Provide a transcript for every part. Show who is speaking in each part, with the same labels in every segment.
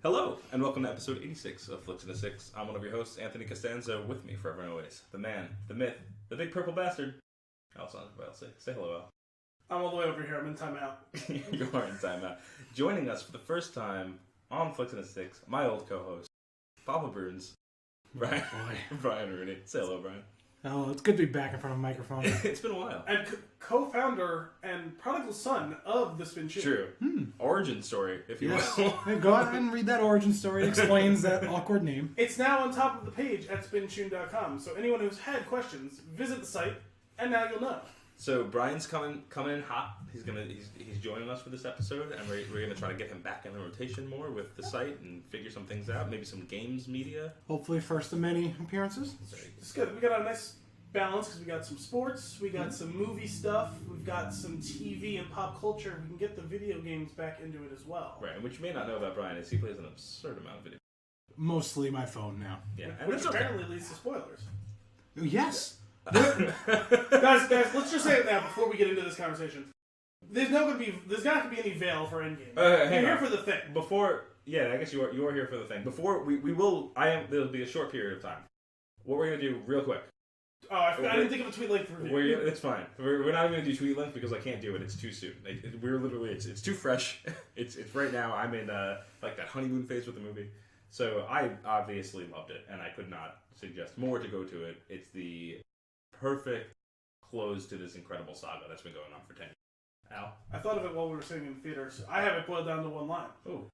Speaker 1: Hello, and welcome to episode 86 of Flix in the Six. I'm one of your hosts, Anthony Costanzo, with me forever and always, the man, the myth, the big purple bastard, Al Sandoval. Say hello, Al.
Speaker 2: I'm all the way over here. I'm in timeout.
Speaker 1: You are in timeout. Joining us for the first time on Flix in the Six, my old co-host, Papa Burns, Brian Rooney. Say hello, Brian.
Speaker 3: Oh, it's good to be back in front of a microphone.
Speaker 1: It's been a while.
Speaker 2: And co-founder and prodigal son of the Spin Shoe.
Speaker 1: True. Origin story, if you will.
Speaker 3: Hey, go ahead and read that origin story. It explains that awkward name.
Speaker 2: It's now on top of the page at spintune.com. So anyone who's had questions, visit the site, and now you'll know.
Speaker 1: So Brian's coming in hot. He's joining us for this episode, and we're gonna try to get him back in the rotation more with the site and figure some things out. Maybe some games media.
Speaker 3: Hopefully, first of many appearances.
Speaker 2: It's good. We got a nice balance because we got some sports, we got some movie stuff, we've got some TV and pop culture. We can get the video games back into it as well.
Speaker 1: Right, and what you may not know about Brian is he plays an absurd amount of video.
Speaker 3: Mostly my phone now.
Speaker 1: Yeah, and
Speaker 2: which
Speaker 1: that's
Speaker 2: apparently leads to spoilers.
Speaker 3: Yes.
Speaker 2: guys, let's just say it now before we get into this conversation. There's not going to be any veil for Endgame. You're here for the thing.
Speaker 1: I guess you are here for the thing. Before there'll be a short period of time. What we're gonna do real quick.
Speaker 2: Oh, I didn't think of a tweet length review.
Speaker 1: It's fine. We're not even gonna do tweet length because I can't do it. It's too soon. We're literally it's too fresh. It's right now. I'm in like that honeymoon phase with the movie. So I obviously loved it, and I could not suggest more to go to it. It's the perfect close to this incredible saga that's been going on for 10 years. Al?
Speaker 2: I thought of it while we were sitting in theaters. I have it boiled down to one line.
Speaker 1: Ooh.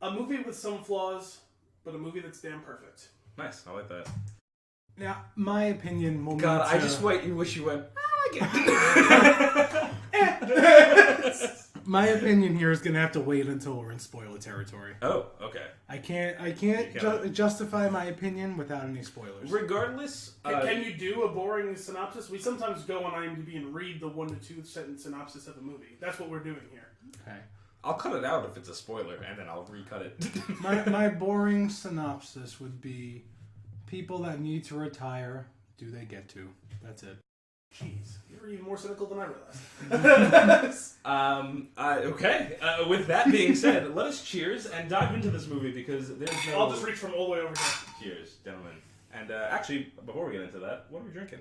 Speaker 2: A movie with some flaws, but a movie that's damn perfect.
Speaker 1: Nice. I like that.
Speaker 3: Now, my opinion will
Speaker 1: God, I just wish you went, I like it.
Speaker 3: My opinion here is going to have to wait until we're in spoiler territory.
Speaker 1: Oh, okay.
Speaker 3: I can't justify my opinion without any spoilers.
Speaker 1: Regardless...
Speaker 2: Can you do a boring synopsis? We sometimes go on IMDb and read the 1 to 2 sentence synopsis of a movie. That's what we're doing here.
Speaker 3: Okay.
Speaker 1: I'll cut it out if it's a spoiler, and then I'll recut it.
Speaker 3: my boring synopsis would be, people that need to retire, do they get to? That's it.
Speaker 2: Jeez, you're even more cynical than I realized.
Speaker 1: Okay. With that being said, let us cheers and dive into this movie because there's no...
Speaker 2: I'll just reach from all the way over here.
Speaker 1: Cheers, gentlemen. And actually, before we get into that, what are we drinking?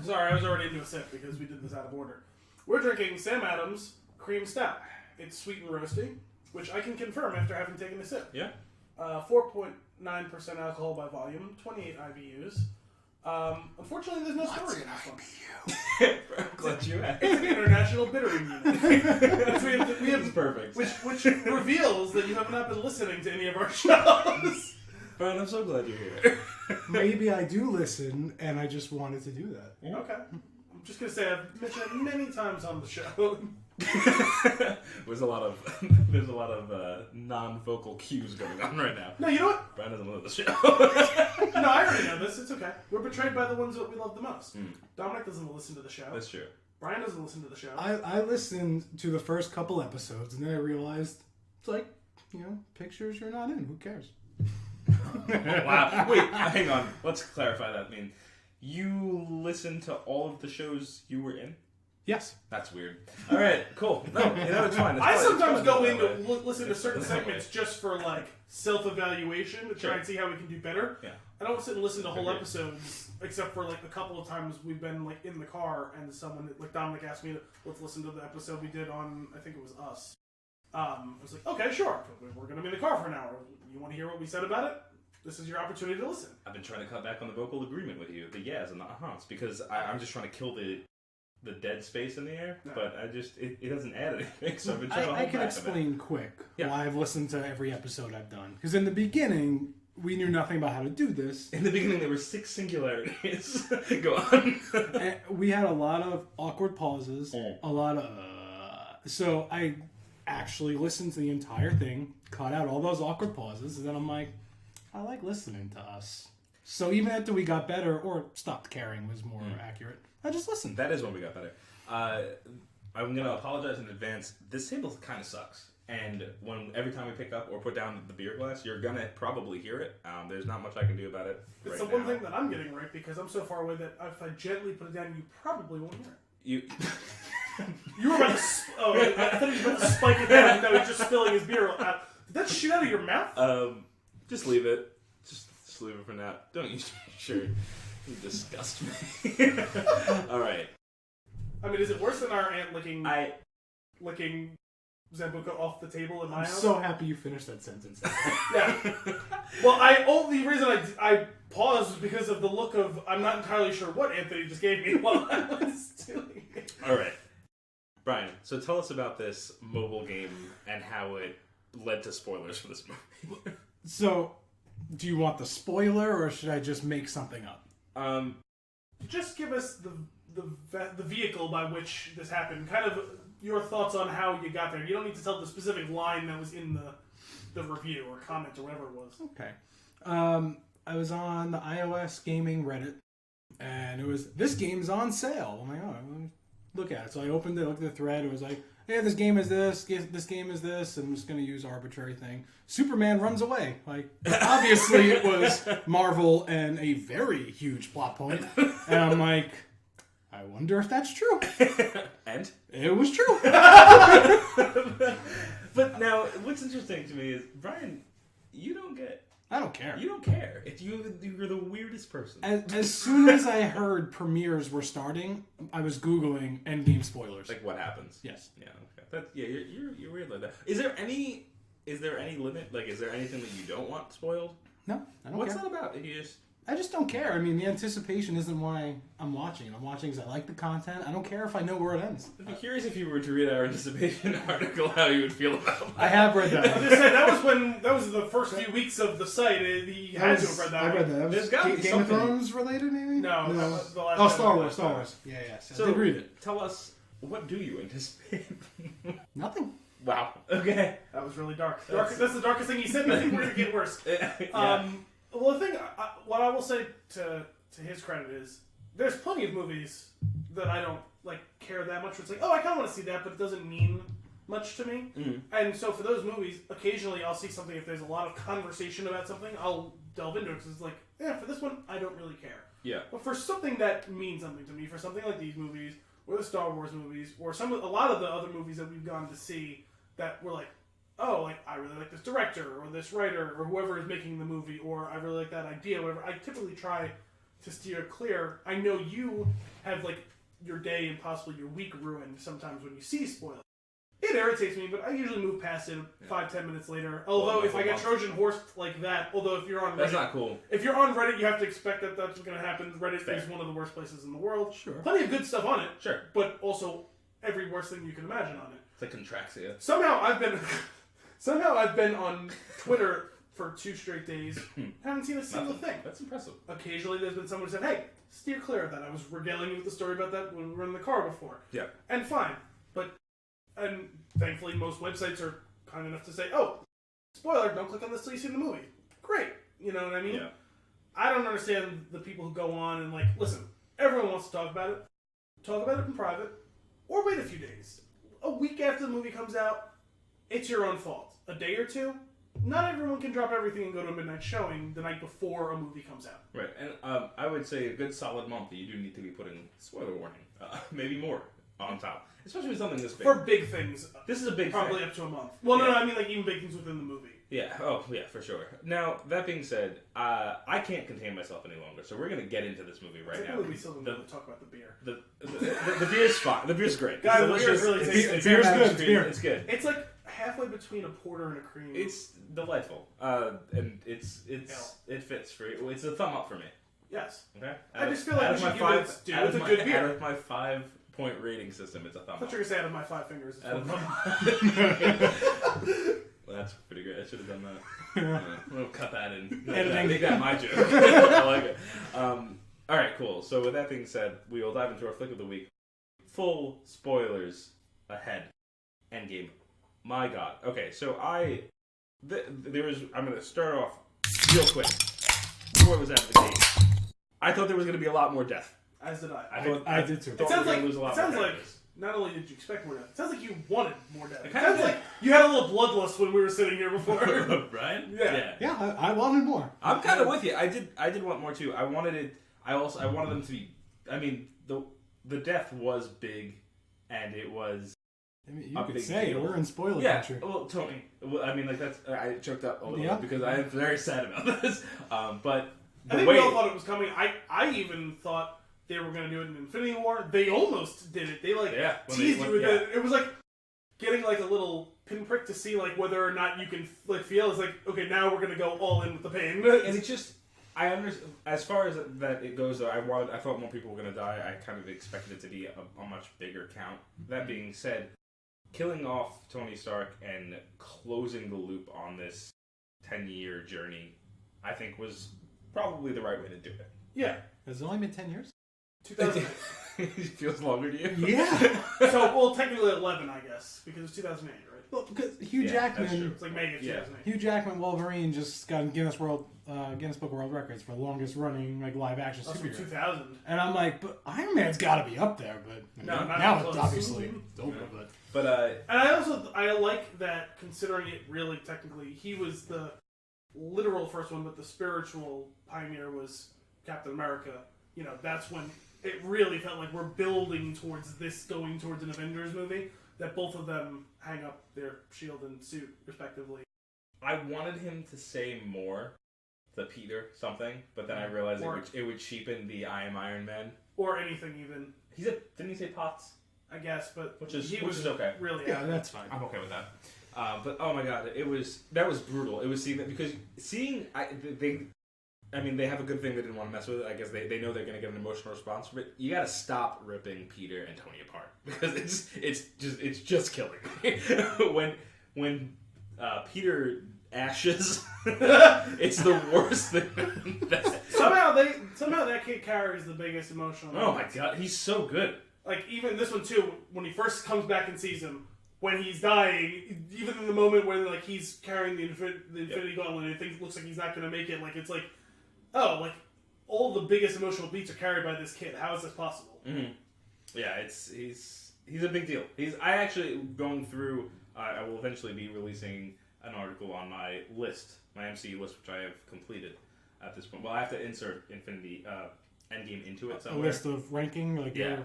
Speaker 2: Sorry, I was already into a sip because we did this out of order. We're drinking Sam Adams Cream Stout. It's sweet and roasty, which I can confirm after having taken a sip.
Speaker 1: Yeah.
Speaker 2: 4.9% alcohol by volume, 28 IBUs. Unfortunately, there's no story in this one.
Speaker 1: I'm glad you asked.
Speaker 2: It's an international bittering unit. we have
Speaker 1: perfect.
Speaker 2: Which reveals that you have not been listening to any of our shows.
Speaker 1: Brian, I'm so glad you're here.
Speaker 3: Maybe I do listen, and I just wanted to do that.
Speaker 2: Okay. I'm just going to say I've mentioned it many times on the show.
Speaker 1: There's a lot of non-vocal cues going on right now.
Speaker 2: No, you know what?
Speaker 1: Brian doesn't love the show.
Speaker 2: No, I already know this. It's okay. We're betrayed by the ones that we love the most. Dominic doesn't listen to the show.
Speaker 1: That's true.
Speaker 2: Brian doesn't listen to the show.
Speaker 3: I listened to the first couple episodes, and then I realized it's like, pictures you're not in. Who cares?
Speaker 1: Wow. Wait, hang on. Let's clarify that. I mean, you listened to all of the shows you were in?
Speaker 3: Yes.
Speaker 1: That's weird. All right, cool. No, it's fine.
Speaker 2: I sometimes go in to listen to certain segments just for self-evaluation to try and see how we can do better.
Speaker 1: Yeah.
Speaker 2: I don't sit and listen to whole episodes except for a couple of times we've been in the car and someone Dominic asked me let's listen to the episode we did on I think it was Us. I was like, okay, sure. We're going to be in the car for an hour. You want to hear what we said about it? This is your opportunity to listen.
Speaker 1: I've been trying to cut back on the vocal agreement with you, the yes and the uh-huhs, because I'm just trying to kill the dead space in the air, but it doesn't add anything, so I've been trying to hold
Speaker 3: I can
Speaker 1: back
Speaker 3: explain quick why I've listened to every episode I've done. Because in the beginning, we knew nothing about how to do this.
Speaker 1: In the beginning, there were 6 singularities. Go on.
Speaker 3: And we had a lot of awkward pauses, a lot of... So I actually listened to the entire thing, cut out all those awkward pauses, and then I'm like, I like listening to us. So even after we got better, or stopped caring was more accurate, I just listened.
Speaker 1: That is when we got better. I'm going to apologize in advance. This table kind of sucks. And every time we pick up or put down the beer glass, you're going to probably hear it. There's not much I can do about it.
Speaker 2: It's the one thing that I'm getting right, because I'm so far away that if I gently put it down, you probably won't hear it. You were about to... I thought he was about to spike it down. No, he's just spilling his beer out. Did that shoot out of your mouth?
Speaker 1: Just leave it. Just leave it for now. Don't use your shirt. You disgust me. All right.
Speaker 2: I mean, is it worse than our aunt licking Zambuca off the table in my house?
Speaker 3: I'm so happy you finished that sentence.
Speaker 2: Yeah. Well, the reason I paused was because of the look of, I'm not entirely sure what Anthony just gave me while I was doing it.
Speaker 1: All right. Brian, so tell us about this mobile game and how it led to spoilers for this movie.
Speaker 3: So, do you want the spoiler, or should I just make something up?
Speaker 2: Just give us the vehicle by which this happened. Kind of your thoughts on how you got there. You don't need to tell the specific line that was in the review or comment or whatever it was.
Speaker 3: Okay. I was on the iOS gaming Reddit, and it was, this game's on sale. I'm like, oh, look at it. So I opened it, looked at the thread, it was like, hey, this game is this game is this, and I'm just going to use arbitrary thing. Superman runs away. Like, obviously it was Marvel and a very huge plot point. And I'm like, I wonder if that's true.
Speaker 1: And?
Speaker 3: It was true.
Speaker 1: But now, what's interesting to me is, Brian,
Speaker 3: I don't care.
Speaker 1: You don't care. You're the weirdest person.
Speaker 3: As soon as I heard premieres were starting, I was Googling Endgame spoilers.
Speaker 1: Like, what happens?
Speaker 3: Yes.
Speaker 1: Yeah. Okay. You're weird like that. Is there any limit? Like, is there anything that you don't want spoiled?
Speaker 3: No, I don't care.
Speaker 1: What's that about?
Speaker 3: I just don't care. I mean, the anticipation isn't why I'm watching. I'm watching because I like the content. I don't care if I know where it ends.
Speaker 1: I'd be curious if you were to read our anticipation article, how you would feel about that.
Speaker 3: I have read that.
Speaker 2: I was just saying, that was the first few weeks of the site. You had to have read that.
Speaker 3: I read that.
Speaker 1: There's got to be
Speaker 3: Game
Speaker 1: something.
Speaker 3: of Thrones related, maybe?
Speaker 2: No.
Speaker 3: The last
Speaker 2: Oh,
Speaker 3: Star Wars. Yeah.
Speaker 1: So,
Speaker 3: I did read it.
Speaker 1: Tell us, what do you anticipate?
Speaker 3: Nothing.
Speaker 2: Wow.
Speaker 1: Okay.
Speaker 2: That was really dark. That's the darkest thing he said, and I think we're going to get worse.
Speaker 1: Yeah.
Speaker 2: Well, the thing, what I will say to his credit is, there's plenty of movies that I don't care that much. Where it's like, oh, I kind of want to see that, but it doesn't mean much to me.
Speaker 1: Mm-hmm.
Speaker 2: And so for those movies, occasionally I'll see something. If there's a lot of conversation about something, I'll delve into it because it's like, yeah, for this one, I don't really care.
Speaker 1: Yeah.
Speaker 2: But for something that means something to me, for something like these movies, or the Star Wars movies, or a lot of the other movies that we've gone to see that were like, oh, I really like this director, or this writer, or whoever is making the movie, or I really like that idea, whatever. I typically try to steer clear. I know you have, your day and possibly your week ruined sometimes when you see spoilers. It irritates me, but I usually move past it 5-10 minutes later. Although, if I get Trojan horsed like that, although if you're on Reddit...
Speaker 1: That's not cool.
Speaker 2: If you're on Reddit, you have to expect that that's going to happen. Reddit is one of the worst places in the world.
Speaker 3: Sure.
Speaker 2: Plenty of good stuff on it.
Speaker 1: Sure.
Speaker 2: But also, every worst thing you can imagine on it.
Speaker 1: It's like Contraxia.
Speaker 2: Somehow I've been on Twitter for 2 straight days. Haven't seen a single thing.
Speaker 1: That's impressive.
Speaker 2: Occasionally there's been someone who said, hey, steer clear of that. I was regaling you with the story about that when we were in the car before.
Speaker 1: Yeah.
Speaker 2: And fine. And thankfully most websites are kind enough to say, oh, spoiler, don't click on this till you see the movie. Great. You know what I mean?
Speaker 1: Yeah.
Speaker 2: I don't understand the people who go on and listen, everyone wants to talk about it. Talk about it in private. Or wait a few days. A week after the movie comes out, it's your own fault. A day or two, not everyone can drop everything and go to a midnight showing the night before a movie comes out.
Speaker 1: Right, and I would say a good solid month you do need to be putting spoiler warning. Maybe more on top. Especially with something this big.
Speaker 2: For big things.
Speaker 1: This is a big
Speaker 2: probably
Speaker 1: thing.
Speaker 2: Up to a month. Well, no, I mean even big things within the movie.
Speaker 1: Yeah, for sure. Now, that being said, I can't contain myself any longer, so we're going to get into this movie right now.
Speaker 2: We still don't want to talk about the beer.
Speaker 1: The beer's fine. The beer's great.
Speaker 2: Guys, the beer's really tasty.
Speaker 3: Beer's good.
Speaker 1: It's good.
Speaker 2: It's like halfway between a porter and a cream.
Speaker 1: It's delightful, and it fits for you. It's a thumb up for me.
Speaker 2: Yes.
Speaker 1: Okay.
Speaker 2: I just feel like we should give it its due. It's a good beer.
Speaker 1: Out of my 5-point rating system, it's a thumb up.
Speaker 2: I thought you were going to say out of my 5 fingers.
Speaker 1: Well, that's pretty great. I should have done that. We'll cut that in.
Speaker 3: Editing.
Speaker 1: Make that my joke. I like it. All right, cool. So with that being said, we will dive into our flick of the week. Full spoilers ahead. Endgame. My God. Okay, so I'm going to start off real quick. Spoilers out of the gate. I thought there was going to be a lot more death.
Speaker 2: As did I.
Speaker 3: I did too.
Speaker 2: It sounds like not only did you expect more death, it sounds like you wanted more death. It sounds like you had a little bloodlust when we were sitting here before.
Speaker 1: Brian?
Speaker 3: Yeah, I wanted more.
Speaker 1: I'm kind of with you. I did want more too. I wanted it. I wanted them to be. I mean, the death was big, and it was.
Speaker 3: I mean, you could say deal. We're in spoiler country.
Speaker 1: Well, Tony. I mean, like that's. I choked up a little bit because I am very sad about this. But
Speaker 2: I think we all thought it was coming. I even thought they were going to do it in Infinity War. They almost did it. They teased you with it. It was like getting like a little pinprick to see like whether or not you can like feel. It's like, okay, now we're going to go all in with the pain.
Speaker 1: And it's just, I understand. As far as that it goes, though, I thought more people were going to die. I kind of expected it to be a much bigger count. That being said, killing off Tony Stark and closing the loop on this 10-year journey, I think was probably the right way to do it.
Speaker 2: Yeah.
Speaker 3: Has it only been 10 years?
Speaker 2: 2000.
Speaker 1: It feels longer to you?
Speaker 3: Yeah.
Speaker 2: So, technically 11, I guess, because it's 2008, right?
Speaker 3: Well, because Hugh Jackman...
Speaker 2: It's like May of 2008.
Speaker 3: Hugh Jackman Wolverine just got Guinness Book of World Records for the longest running like live action superhero.
Speaker 2: 2000.
Speaker 3: And I'm like, but Iron Man's got to be up there, but now it's obviously over.
Speaker 1: But
Speaker 2: and I like that considering it really technically he was the literal first one, but the spiritual pioneer was Captain America. You know, that's when it really felt like we're building towards this, going towards an Avengers movie. That both of them hang up their shield and suit respectively.
Speaker 1: I wanted him to say more, the Peter something, but then I realized it would cheapen the I am Iron Man
Speaker 2: or anything even.
Speaker 1: Didn't he say Potts?
Speaker 2: I guess, but
Speaker 1: which is okay.
Speaker 2: Really,
Speaker 3: yeah, that's fine.
Speaker 1: I'm okay with that. But oh my God, that was brutal. It was seeing that because they have a good thing they didn't want to mess with it. I guess they know they're going to get an emotional response from it. You got to stop ripping Peter and Tony apart because it's just killing me. when Peter ashes, it's the worst thing.
Speaker 2: Somehow that kid carries the biggest emotional.
Speaker 1: Oh my God, he's so good.
Speaker 2: Like, even this one, too, when he first comes back and sees him, when he's dying, even in the moment when, like, he's carrying the Infinity Gauntlet and it looks like he's not going to make it, like, it's like, oh, like, all the biggest emotional beats are carried by this kid. How is this possible?
Speaker 1: Mm-hmm. Yeah, he's a big deal. I actually, going through, I will eventually be releasing an article on my list, my MCU list, which I have completed at this point. Well, I have to insert Endgame into it somewhere.
Speaker 3: A list of ranking? Okay.
Speaker 1: Yeah,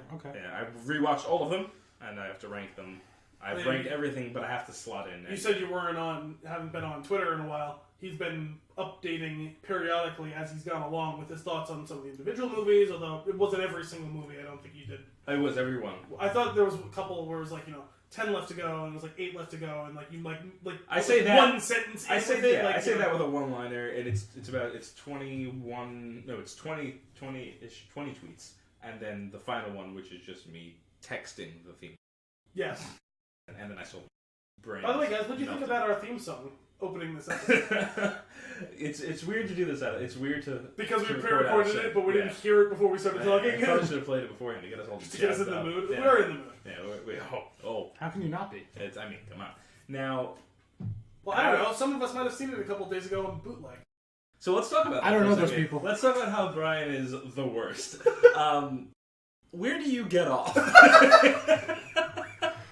Speaker 1: I've rewatched all of them, and I have to rank them. I've ranked everything, but I have to slot in.
Speaker 2: You said you haven't been on Twitter in a while. He's been updating periodically as he's gone along with his thoughts on some of the individual movies, although it wasn't every single movie. I don't think you did.
Speaker 1: It was every one.
Speaker 2: I thought there was a couple where it was like, 10 left to go, and it was like 8 left to go, and like you like
Speaker 1: I say that
Speaker 2: one sentence.
Speaker 1: I say that. I say that with a one-liner, and it's 21. No, it's 20 tweets, and then the final one, which is just me texting the theme.
Speaker 2: Yes.
Speaker 1: And then I sold brain.
Speaker 2: By the way, guys, what do you think about our theme song opening this episode?
Speaker 1: It's weird to do this. It's weird to
Speaker 2: because we pre-recorded it, but we didn't hear it before we started talking.
Speaker 1: I probably should have played it beforehand to get us all
Speaker 2: to get us in the mood.
Speaker 1: Yeah.
Speaker 2: We're in the mood.
Speaker 1: Yeah.
Speaker 3: How can you not be?
Speaker 1: Come on. Now.
Speaker 2: Well, I don't know. Some of us might have seen it a couple days ago on bootleg.
Speaker 1: So let's talk about.
Speaker 3: I don't know those people.
Speaker 1: Let's talk about how Brian is the worst. Where do you get off?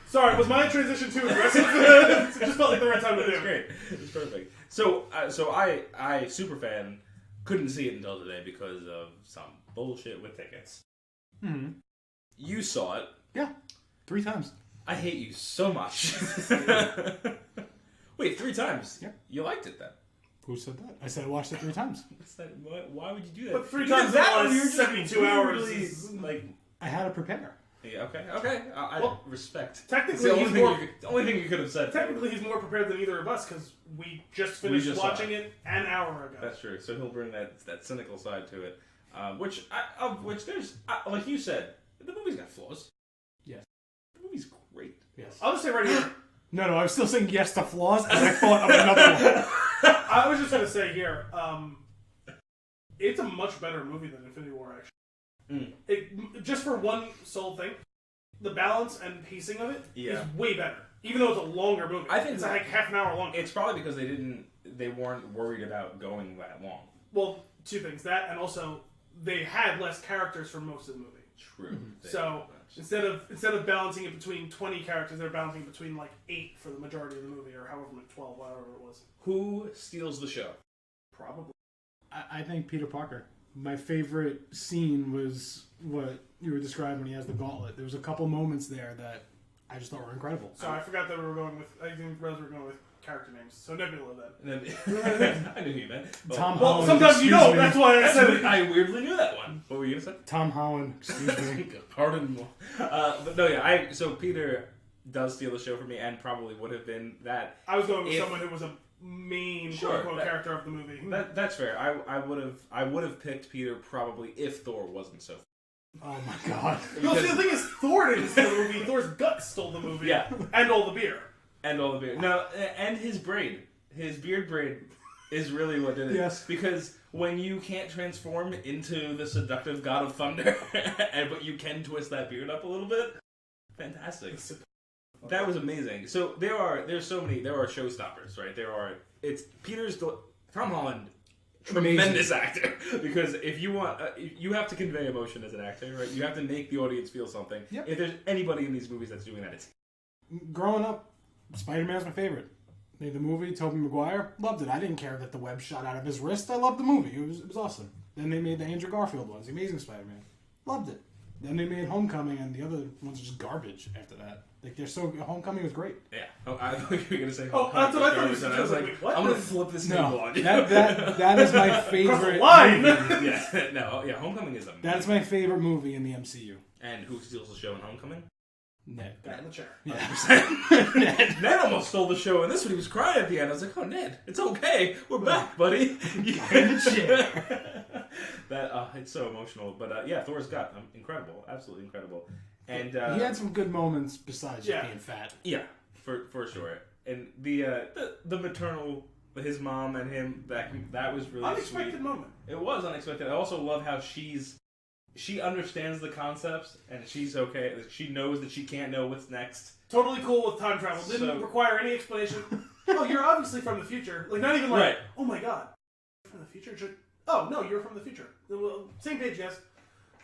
Speaker 2: Sorry, was my transition too aggressive? It just felt like the right time to do.
Speaker 1: It's great. It's perfect. So I superfan couldn't see it until today because of some bullshit with tickets.
Speaker 3: Hmm.
Speaker 1: You saw it.
Speaker 3: Yeah, 3 times.
Speaker 1: I hate you so much. Wait, 3 times?
Speaker 3: Yeah.
Speaker 1: You liked it then?
Speaker 3: Who said that? I said I watched it 3 times.
Speaker 1: Why would you do that?
Speaker 2: But 3 times in the last 72 hours.
Speaker 1: Like,
Speaker 3: I had to prepare.
Speaker 1: Yeah, okay. I respect.
Speaker 2: Technically,
Speaker 1: it's the only thing you could have said.
Speaker 2: Technically, he's more prepared than either of us because we just finished watching it an hour ago.
Speaker 1: That's true. So he'll bring that cynical side to it, which there's like you said, the movie's got flaws.
Speaker 3: Yes,
Speaker 1: the movie's great.
Speaker 3: Yes,
Speaker 2: I'll just say right here.
Speaker 3: No, I was still saying yes to flaws, and I thought of another one.
Speaker 2: I was just gonna say here, it's a much better movie than Infinity War, actually. Just for one sole thing, the balance and pacing of it is way better. Even though it's a longer movie.
Speaker 1: I think
Speaker 2: it's like half an hour long.
Speaker 1: It's probably because they weren't worried about going that long.
Speaker 2: Well, two things. That, and also, they had less characters for most of the movie.
Speaker 1: True.
Speaker 2: Mm-hmm. So, instead of balancing it between 20 characters, they're balancing it between, 8 for the majority of the movie, or however much, 12, whatever it was.
Speaker 1: Who steals the show?
Speaker 2: Probably.
Speaker 3: I think Peter Parker. My favorite scene was what you were describing when he has the gauntlet. There was a couple moments there that I just thought were incredible.
Speaker 2: So I forgot that we were going with. I didn't realize we were going with character names. So Nebula then.
Speaker 1: I knew you meant.
Speaker 3: Tom
Speaker 2: well,
Speaker 3: Holland.
Speaker 2: Sometimes you know.
Speaker 3: Me.
Speaker 2: That's why I said it.
Speaker 1: I weirdly knew that one. What were you gonna say?
Speaker 3: Tom Holland. Excuse me.
Speaker 1: Pardon me. But no, yeah. So Peter does steal the show for me, and probably would have been that.
Speaker 2: I was going with someone who was a main quote-unquote character of the movie.
Speaker 1: That's fair. I would have picked Peter probably if Thor wasn't so.
Speaker 3: Oh my god.
Speaker 2: No, see, the thing is, Thor didn't steal the movie. Thor's guts stole the movie.
Speaker 1: Yeah.
Speaker 2: And all the beer.
Speaker 1: No, and his braid. His beard braid is really what did it.
Speaker 3: Yes.
Speaker 1: Because when you can't transform into the seductive god of thunder, but you can twist that beard up a little bit, fantastic. That was amazing. So there are showstoppers, right? Tom Holland, tremendous actor. Because if you want, you have to convey emotion as an actor, right? You have to make the audience feel something.
Speaker 3: Yep.
Speaker 1: If there's anybody in these movies that's doing that, it's
Speaker 3: growing up, Spider-Man's my favorite. Made the movie, Tobey Maguire, loved it. I didn't care that the web shot out of his wrist. I loved the movie. It was awesome. Then they made the Andrew Garfield ones, The Amazing Spider-Man. Loved it. Then they made Homecoming, and the other ones are just garbage after that. Homecoming was great.
Speaker 1: Yeah. Oh, I thought you were going to say
Speaker 2: Homecoming. That's what I thought you said.
Speaker 1: I was like,
Speaker 2: what?
Speaker 1: I'm going to flip this table on you.
Speaker 3: That is my favorite
Speaker 2: line.
Speaker 3: movie.
Speaker 1: Homecoming is amazing.
Speaker 3: That's my favorite movie in the MCU.
Speaker 1: And who steals the show in Homecoming?
Speaker 3: Ned.
Speaker 2: Guy in the chair.
Speaker 3: Yeah.
Speaker 1: Ned almost stole the show in this one. He was crying at the end. I was like, oh, Ned, it's okay. We're back, buddy. It's so emotional. But Thor's gut, incredible. Absolutely incredible. And
Speaker 3: he had some good moments besides just being fat.
Speaker 1: Yeah, for sure. And the maternal, his mom and him, that was really
Speaker 2: unexpected
Speaker 1: sweet.
Speaker 2: moment.
Speaker 1: It was unexpected. I also love how she understands the concepts and she's okay. She knows that she can't know what's next.
Speaker 2: Totally cool with time travel. Didn't require any explanation. Oh, you're obviously from the future. Like, not even like, oh my god, from the future? Oh, no, you're from the future. Well, same page, yes.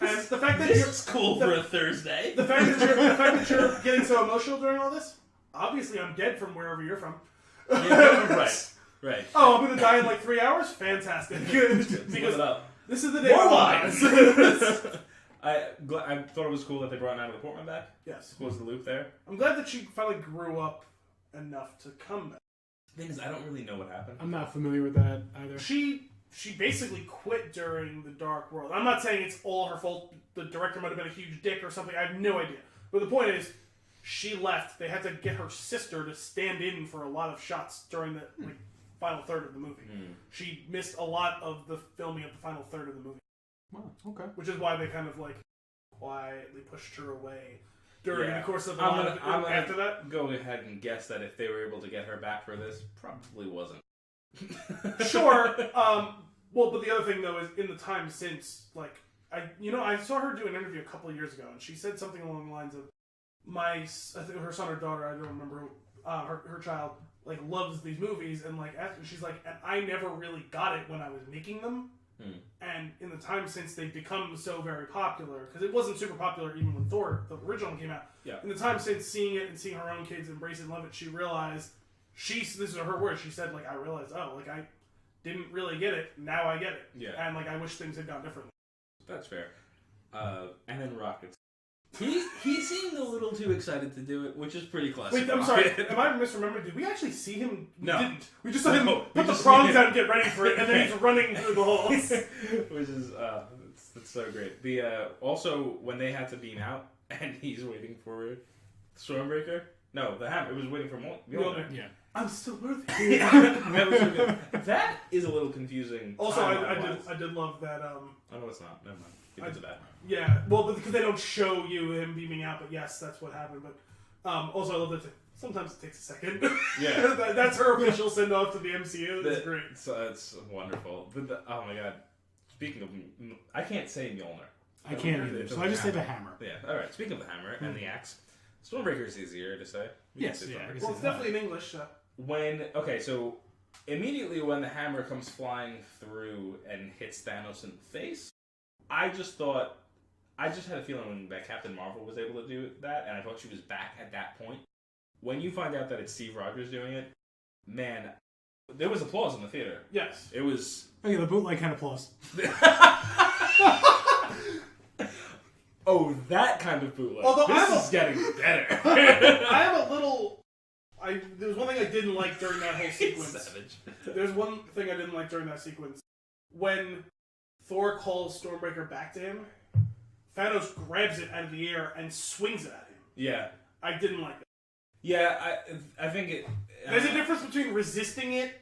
Speaker 2: And the fact that
Speaker 1: you're cool for a Thursday.
Speaker 2: The fact that you're getting so emotional during all this. Obviously, I'm dead from wherever you're from.
Speaker 1: Right.
Speaker 2: Oh, I'm gonna die in like 3 hours. Fantastic. Because this is the day.
Speaker 1: More lines. I thought it was cool that they brought Natalie Portman back.
Speaker 2: Yes.
Speaker 1: Close the loop there.
Speaker 2: I'm glad that she finally grew up enough to come back.
Speaker 1: The thing is, I don't really know what happened.
Speaker 3: I'm not familiar with that either.
Speaker 2: She basically quit during the Dark World. I'm not saying it's all her fault. The director might have been a huge dick or something. I have no idea. But the point is, she left. They had to get her sister to stand in for a lot of shots during the final third of the movie. She missed a lot of the filming of the final third of the movie.
Speaker 3: Wow, okay.
Speaker 2: Which is why they kind of quietly pushed her away during the course of after that.
Speaker 1: Go ahead and guess that if they were able to get her back for this, probably wasn't.
Speaker 2: Sure. Well, but the other thing though is in the time since, I saw her do an interview a couple of years ago, and she said something along the lines of, I think her son or daughter, I don't remember who, her child, loves these movies, and she's like, and I never really got it when I was making them. And in the time since they've become so very popular, because it wasn't super popular even when Thor, the original, came out.
Speaker 1: Yeah.
Speaker 2: In the time since seeing it and seeing her own kids embrace it and love it, she realized, this is her words, she said, I realized, I didn't really get it, now I get it.
Speaker 1: Yeah.
Speaker 2: And, I wish things had gone differently.
Speaker 1: That's fair. And then Rockets. He seemed a little too excited to do it, which is pretty classic.
Speaker 2: Wait, I'm sorry. Am I misremembering? Did we actually see him?
Speaker 1: No.
Speaker 2: We didn't. We just saw him put the prongs down and get ready for it, and then he's running through the halls.
Speaker 1: Which is, it's so great. Also, when they had to beam out, and he's waiting for Stormbreaker. No, the hammer. It was waiting for Mjolnir.
Speaker 3: Yeah.
Speaker 2: I'm still worthy.
Speaker 1: That is a little confusing.
Speaker 2: Also, I did love that.
Speaker 1: Oh no, it's not. Never mind. Give it to that.
Speaker 2: Yeah, well, because they don't show you him beaming out, but yes, that's what happened. But also, I love that. Sometimes it takes a second.
Speaker 1: Yeah,
Speaker 2: that's her official send off to the MCU. That's great.
Speaker 1: It's wonderful. Oh my god. Speaking of, I can't say Mjolnir.
Speaker 3: I can't either. So I just say the hammer.
Speaker 1: Yeah. All right. Speaking of the hammer and the axe, Stormbreaker is easier to say.
Speaker 3: Yes. Yeah.
Speaker 2: Well, it's definitely in English.
Speaker 1: So immediately when the hammer comes flying through and hits Thanos in the face, I just had a feeling that Captain Marvel was able to do that, and I thought she was back at that point. When you find out that it's Steve Rogers doing it, man, there was applause in the theater.
Speaker 2: Yes.
Speaker 1: It was...
Speaker 3: Okay, the bootleg kind of applause.
Speaker 1: Oh, that kind of bootleg.
Speaker 2: Although
Speaker 1: this is getting better.
Speaker 2: I have a little... There was one thing I didn't like during that whole sequence.
Speaker 1: Savage.
Speaker 2: There's one thing I didn't like during that sequence. When Thor calls Stormbreaker back to him, Thanos grabs it out of the air and swings it at him.
Speaker 1: Yeah.
Speaker 2: I didn't like that.
Speaker 1: Yeah, I think it...
Speaker 2: There's a difference between resisting it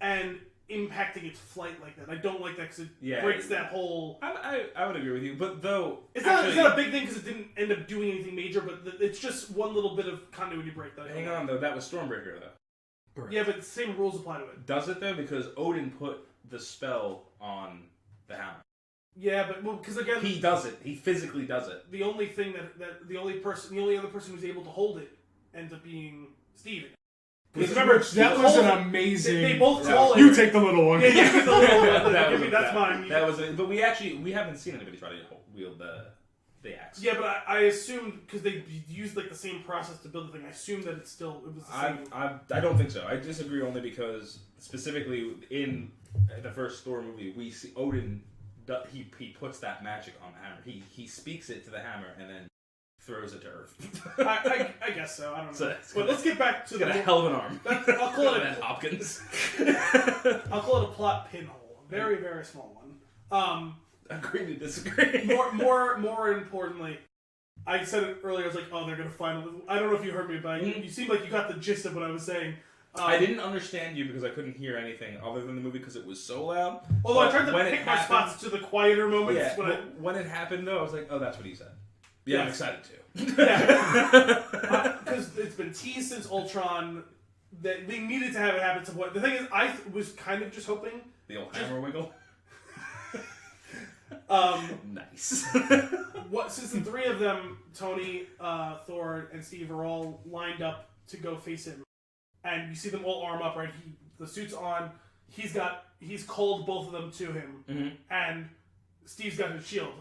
Speaker 2: and impacting its flight like that. I don't like that because it breaks that whole...
Speaker 1: I would agree with you, but though...
Speaker 2: It's not a big thing because it didn't end up doing anything major, but it's just one little bit of continuity break.
Speaker 1: Hang on, though. That was Stormbreaker, though.
Speaker 3: Correct.
Speaker 2: Yeah, but the same rules apply to it.
Speaker 1: Does it, though? Because Odin put the spell on the hammer.
Speaker 2: Yeah, but because again...
Speaker 1: He does it. He physically does it.
Speaker 2: The only thing the only other person who's able to hold it ends up being Steve.
Speaker 3: Because remember, that was an amazing...
Speaker 2: They both call it...
Speaker 3: You take the little one.
Speaker 2: Yeah, you take the little one. That's mine.
Speaker 1: That was but we haven't seen anybody try to wield the axe.
Speaker 2: Yeah, but I assumed, because they used like the same process to build the thing, I assumed that it was the same.
Speaker 1: I don't think so. I disagree only because, specifically in the first Thor movie, we see Odin, he puts that magic on the hammer. He speaks it to the hammer and then throws it to Earth.
Speaker 2: I guess so. I don't know. But let's get back to
Speaker 1: a hell of an arm.
Speaker 2: I'll call it
Speaker 1: a Hopkins.
Speaker 2: I'll call it a plot pinhole. A very, very small one.
Speaker 1: Agree to disagree.
Speaker 2: More importantly, I said it earlier. I was like, "Oh, they're gonna find." I don't know if you heard me, but you seemed like you got the gist of what I was saying.
Speaker 1: I didn't understand you because I couldn't hear anything other than the movie because it was so loud.
Speaker 2: Although I tried to pick my spots to the quieter moments.
Speaker 1: Yeah, when it happened, though, I was like, "Oh, that's what he said." Yeah, I'm excited too.
Speaker 2: Yeah, because it's been teased since Ultron. That they needed to have it happen. The thing is, I was kind of just hoping
Speaker 1: the old hammer wiggle. Nice.
Speaker 2: Since the three of them, Tony, Thor, and Steve, are all lined up to go face him, and you see them all arm up. Right, the suit's on. He's called both of them to him, and Steve's got his shield.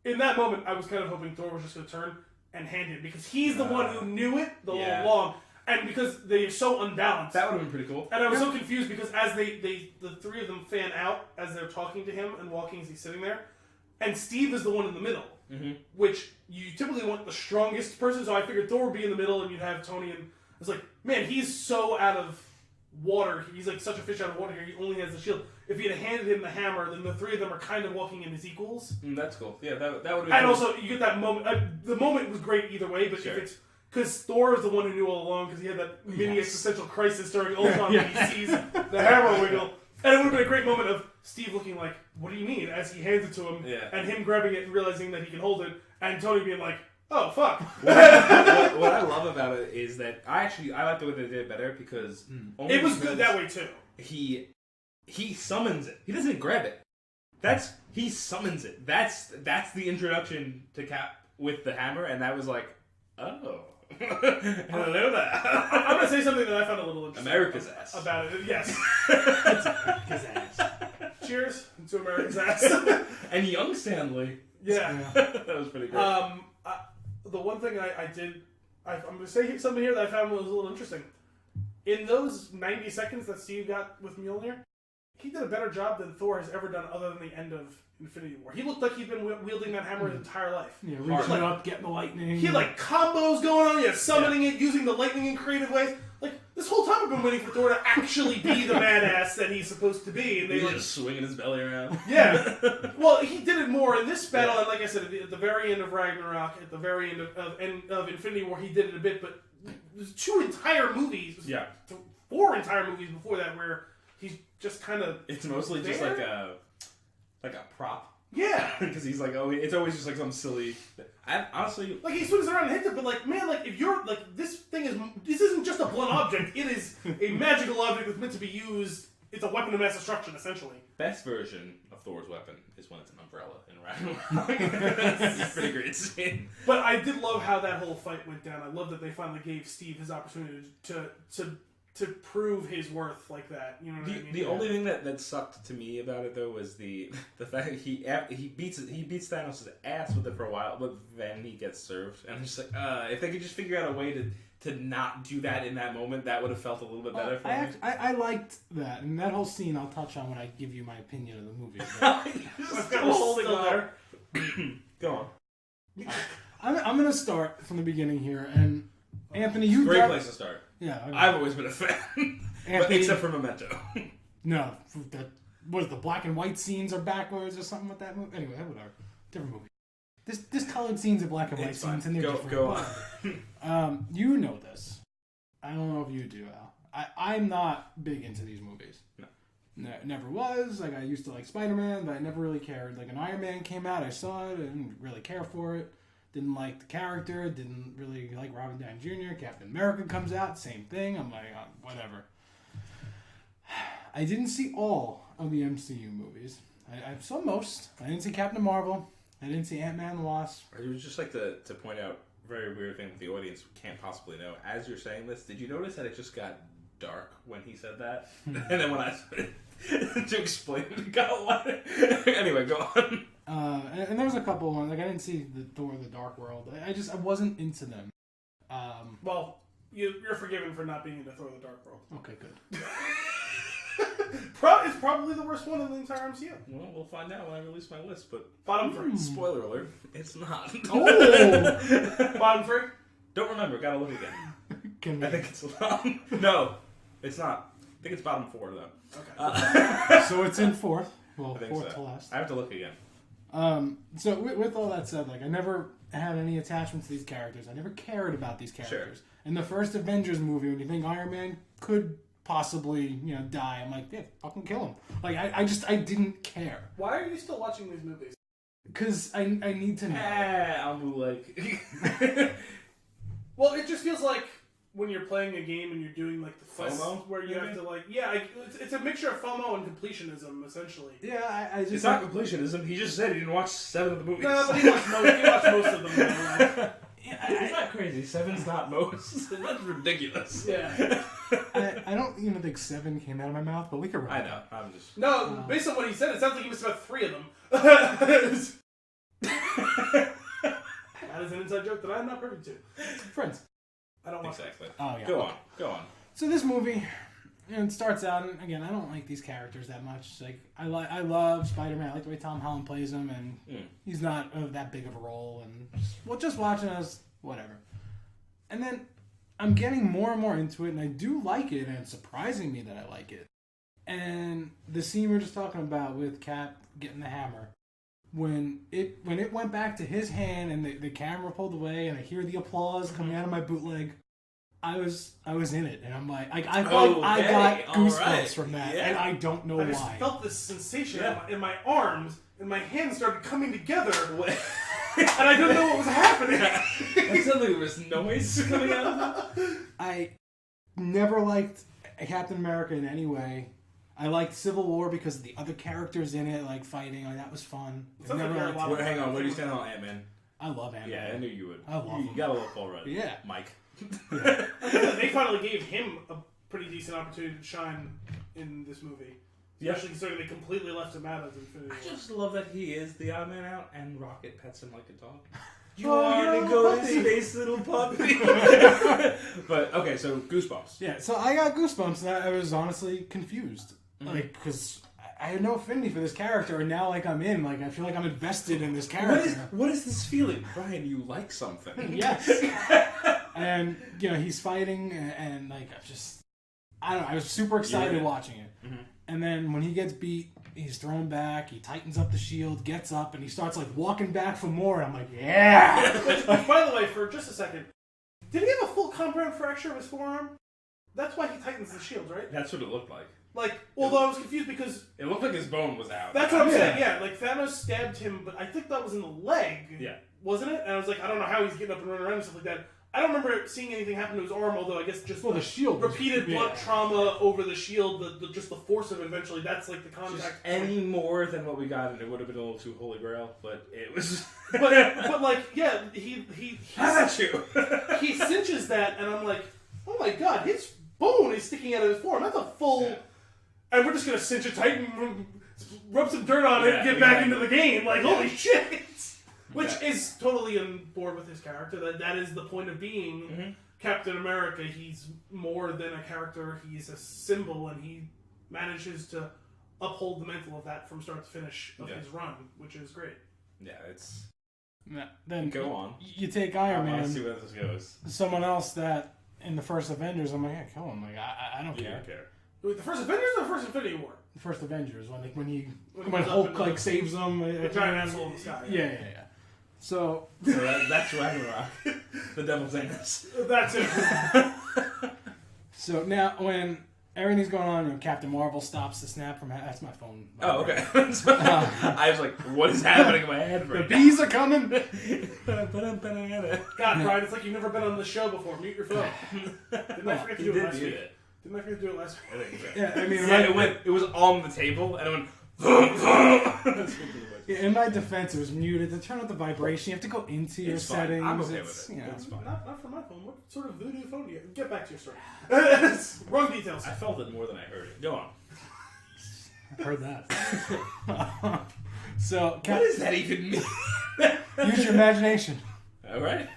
Speaker 2: In that moment, I was kind of hoping Thor was just going to turn and hand him, because he's the one who knew it all along, and because they're so unbalanced.
Speaker 1: That would have been pretty cool.
Speaker 2: And I was so confused because as the three of them fan out as they're talking to him and walking as he's sitting there, and Steve is the one in the middle, which you typically want the strongest person. So I figured Thor would be in the middle, and you'd have Tony. And it's like, man, he's so out of water. He's like such a fish out of water here. He only has the shield. If you'd have handed him the hammer, then the three of them are kind of walking in as equals.
Speaker 1: That's cool. Yeah, that would have been
Speaker 2: And
Speaker 1: cool.
Speaker 2: also, you get that moment. The moment was great either way, but if it's... Because Thor is the one who knew all along, because he had that mini existential crisis during Ultron when he sees the hammer wiggle. And it would have been a great moment of Steve looking like, what do you mean? As he hands it to him, and him grabbing it and realizing that he can hold it, and Tony being like, oh, fuck.
Speaker 1: What I love about it is that I like the way they did it better because...
Speaker 2: It was good that way, too.
Speaker 1: He summons it. He doesn't grab it. He summons it. That's the introduction to Cap with the hammer, and that was like, oh. Hello there.
Speaker 2: I'm going to say something that I found a little interesting.
Speaker 1: America's ass.
Speaker 2: About it. Yes.
Speaker 3: It's America's ass.
Speaker 2: Cheers to America's ass.
Speaker 1: And young Stanley.
Speaker 2: Yeah.
Speaker 1: That was pretty great.
Speaker 2: The one thing I'm going to say something here that I found was a little interesting. In those 90 seconds that Steve got with Mjolnir, he did a better job than Thor has ever done other than the end of Infinity War. He looked like he'd been wielding that hammer his entire life.
Speaker 3: Yeah, reaching up, getting the lightning.
Speaker 2: He had combos going on, summoning it, using the lightning in creative ways. This whole time I've been waiting for Thor to actually be the badass that he's supposed to be, and
Speaker 1: He's just swinging his belly around.
Speaker 2: Yeah. Well, he did it more in this battle, and like I said, at the very end of Ragnarok, at the very end of Infinity War, he did it a bit, but there's 2 entire movies, 4 entire movies before that where he's just kind of
Speaker 1: It's mostly
Speaker 2: there?
Speaker 1: just like a prop.
Speaker 2: Yeah.
Speaker 1: Because he's like, it's always just like some silly... honestly...
Speaker 2: Like, he swings around and hits it, but like, man, like, if you're, like, this isn't just a blunt object, it is a magical object that's meant to be used, it's a weapon of mass destruction, essentially.
Speaker 1: Best version of Thor's weapon is when it's an umbrella in Ragnarok. It's a pretty great scene.
Speaker 2: But I did love how that whole fight went down. I love that they finally gave Steve his opportunity to prove his worth like that. You know what I mean?
Speaker 1: The only thing that sucked to me about it though was the fact that he beats Thanos' ass with it for a while, but then he gets served, and I'm just like, if they could just figure out a way to not do that in that moment, that would have felt a little bit better for me.
Speaker 3: I liked that, and that whole scene I'll touch on when I give you my opinion of the movie.
Speaker 1: Still holding on there. Go on.
Speaker 3: I'm going to start from the beginning here, and Anthony, you
Speaker 1: great place to start.
Speaker 3: Yeah, okay.
Speaker 1: I've always been a fan,
Speaker 3: Anthony,
Speaker 1: except for Memento.
Speaker 3: No, what is the black and white scenes are backwards or something with that movie? Anyway, whatever. Different movie. This colored scenes are black and white scenes, and they're different.
Speaker 1: Go
Speaker 3: on. You know this. I don't know if you do, Al. I'm not big into these movies. No. Never was. Like, I used to like Spider-Man, but I never really cared. Like, an Iron Man came out, I saw it, I didn't really care for it. Didn't like the character, didn't really like Robert Downey Jr. Captain America comes out, same thing. I'm like, whatever. I didn't see all of the MCU movies. I saw most. I didn't see Captain Marvel. I didn't see Ant-Man and the Wasp.
Speaker 1: I would just like to point out a very weird thing that the audience can't possibly know. As you're saying this, did you notice that it just got dark when he said that? And then when I started to explain it, it got lighter. Anyway, go on.
Speaker 3: And there was a couple of ones. Like, I didn't see the Thor: The Dark World. I wasn't into them.
Speaker 2: Well, you're forgiven for not being into Thor: The Dark World.
Speaker 3: Okay, good.
Speaker 2: It's probably the worst one in the entire MCU.
Speaker 1: Well, we'll find out when I release my list, but
Speaker 2: Bottom 3.
Speaker 1: spoiler alert, it's not.
Speaker 3: Oh!
Speaker 2: Bottom 3?
Speaker 1: Don't remember, gotta look again.
Speaker 3: I
Speaker 1: I think it's no, it's not. I think it's bottom 4 though.
Speaker 2: Okay.
Speaker 3: So it's in 4th. Well,
Speaker 1: I think
Speaker 3: 4th
Speaker 1: so.
Speaker 3: to last.
Speaker 1: I have to look again.
Speaker 3: So with all that said, like, I never had any attachment to these characters. I never cared about these characters.
Speaker 1: Sure.
Speaker 3: In the first Avengers movie, when you think Iron Man could possibly, die, I'm like, yeah, fucking kill him. Like, I didn't care.
Speaker 2: Why are you still watching these movies?
Speaker 3: Because I need to know.
Speaker 1: I'm like...
Speaker 2: Well, it just feels like when you're playing a game and you're doing like the quests
Speaker 1: FOMO,
Speaker 2: where you have to like, it's a mixture of FOMO and completionism essentially.
Speaker 3: Yeah, I just...
Speaker 1: It's not completionism. He just said he didn't watch 7 of the movies.
Speaker 2: No, but he watched most of them. Though.
Speaker 1: It's not crazy. 7's not most. That's ridiculous.
Speaker 2: Yeah.
Speaker 3: I don't even think 7 came out of my mouth, but we could...
Speaker 1: I know. I'm just...
Speaker 2: No, based on what he said, it sounds like he missed about 3 of them. That is an inside joke that I'm not privy to.
Speaker 3: Friends.
Speaker 2: I don't watch
Speaker 1: Exactly.
Speaker 3: Oh, yeah.
Speaker 1: Go on.
Speaker 3: So this movie, it starts out, and again, I don't like these characters that much. Like, I love Spider-Man. I like the way Tom Holland plays him, and he's not that big of a role. And just watching us, whatever. And then I'm getting more and more into it, and I do like it, and it's surprising me that I like it. And the scene we were just talking about with Cap getting the hammer, when it went back to his hand and the camera pulled away and I hear the applause coming out of my bootleg, I was in it, and I'm like, I got goosebumps from that, and I don't know why.
Speaker 2: I just felt this sensation in my arms, and my hands started coming together, and I didn't know what was happening.
Speaker 1: It sounded like there was noise coming out of it.
Speaker 3: I never liked Captain America in any way. I liked Civil War because of the other characters in it, like fighting. Like, that was fun.
Speaker 2: Hang on,
Speaker 1: where do you stand on Ant-Man?
Speaker 3: I love Ant-Man.
Speaker 1: Yeah, I knew you would.
Speaker 3: I love him.
Speaker 1: You got a little Paul Rudd.
Speaker 3: Yeah.
Speaker 1: Mike.
Speaker 2: They finally gave him a pretty decent opportunity to shine in this movie. Especially considering they completely left him out of Infinity War.
Speaker 1: I just love that he is the odd man out, and Rocket pets him like a dog. You want to go to space, little puppy? But, okay, so Goosebumps.
Speaker 3: Yeah, so I got goosebumps, and I was honestly confused. Like, because I had no affinity for this character, and now, like, I'm in. Like, I feel like I'm invested in this character.
Speaker 1: What is this feeling? Brian, you like something.
Speaker 3: Yes. And, he's fighting, and like, I don't know. I was super excited watching it.
Speaker 1: Mm-hmm.
Speaker 3: And then when he gets beat, he's thrown back. He tightens up the shield, gets up, and he starts like walking back for more. And I'm like, yeah.
Speaker 2: Which, by the way, for just a second, did he have a full compound fracture of his forearm? That's why he tightens the shield, right?
Speaker 1: That's what it looked like.
Speaker 2: Like, although I was confused because
Speaker 1: It looked like his bone was out.
Speaker 2: that's what I'm saying. Yeah, like Thanos stabbed him, but I think that was in the leg.
Speaker 1: Yeah.
Speaker 2: Wasn't it? And I was like, I don't know how he's getting up and running around and stuff like that. I don't remember seeing anything happen to his arm, although I guess just
Speaker 3: Well, the shield was-
Speaker 2: repeated blunt trauma over the shield, just the force of it eventually, that's like the
Speaker 1: Just
Speaker 2: contact.
Speaker 1: any more than what we got, and it would have been a little too holy grail, but it was.
Speaker 2: but like, yeah, he
Speaker 1: How about you?
Speaker 2: he cinches that, and I'm like, oh my god, his bone is sticking out of his forearm. That's a full.
Speaker 1: Yeah.
Speaker 2: And we're just gonna cinch it tight and rub some dirt on it
Speaker 1: Yeah,
Speaker 2: and get back
Speaker 1: exactly.
Speaker 2: into the game. Like, holy shit! Which
Speaker 1: Yeah.
Speaker 2: is totally on board with his character. That is the point of being Captain America. He's more than a character. He's a symbol, and he manages to uphold the mantle of that from start to finish of his run, which is great.
Speaker 1: Yeah, it's.
Speaker 3: Then
Speaker 1: Go on.
Speaker 3: You take
Speaker 1: I
Speaker 3: Iron
Speaker 1: want to see
Speaker 3: Man,
Speaker 1: where this goes.
Speaker 3: someone else that in the first Avengers, I'm like, yeah, kill him. Like, I don't
Speaker 1: You
Speaker 3: care.
Speaker 1: don't care.
Speaker 2: Wait, the first Avengers or the first Infinity War?
Speaker 3: The first Avengers, when
Speaker 2: When
Speaker 3: when
Speaker 2: goes up
Speaker 3: Hulk
Speaker 2: into
Speaker 3: like
Speaker 2: the-
Speaker 3: saves them.
Speaker 2: The giant asshole in the sky.
Speaker 3: Yeah. So
Speaker 1: So that's Ragnarok. The devil's anus.
Speaker 2: That's it.
Speaker 3: So now when everything's going on, you know, Captain Marvel stops the snap from. That's my phone.
Speaker 1: Oh, okay. I was like, what is happening in my head
Speaker 3: The
Speaker 1: right
Speaker 3: bees are coming.
Speaker 2: God, Brian, it's like you've never been on the show before. Mute your phone. Didn't I forget to do it last week? Didn't I forget to do it last week?
Speaker 1: I think so.
Speaker 3: Yeah, I mean,
Speaker 1: Yeah, it was on the table, and it went.
Speaker 3: in my defense, it was muted. To turn up the vibration, you have to go into your
Speaker 1: It's fine.
Speaker 3: settings.
Speaker 1: I'm okay
Speaker 3: It's,
Speaker 1: with it.
Speaker 3: you know,
Speaker 1: It's fine.
Speaker 2: Not for my phone. What sort of voodoo phone do you have? Get back to your story. Wrong details.
Speaker 1: I felt it more than I heard it. Go on.
Speaker 3: I've heard that. So,
Speaker 1: What does that even mean?
Speaker 3: use your imagination.
Speaker 1: All right.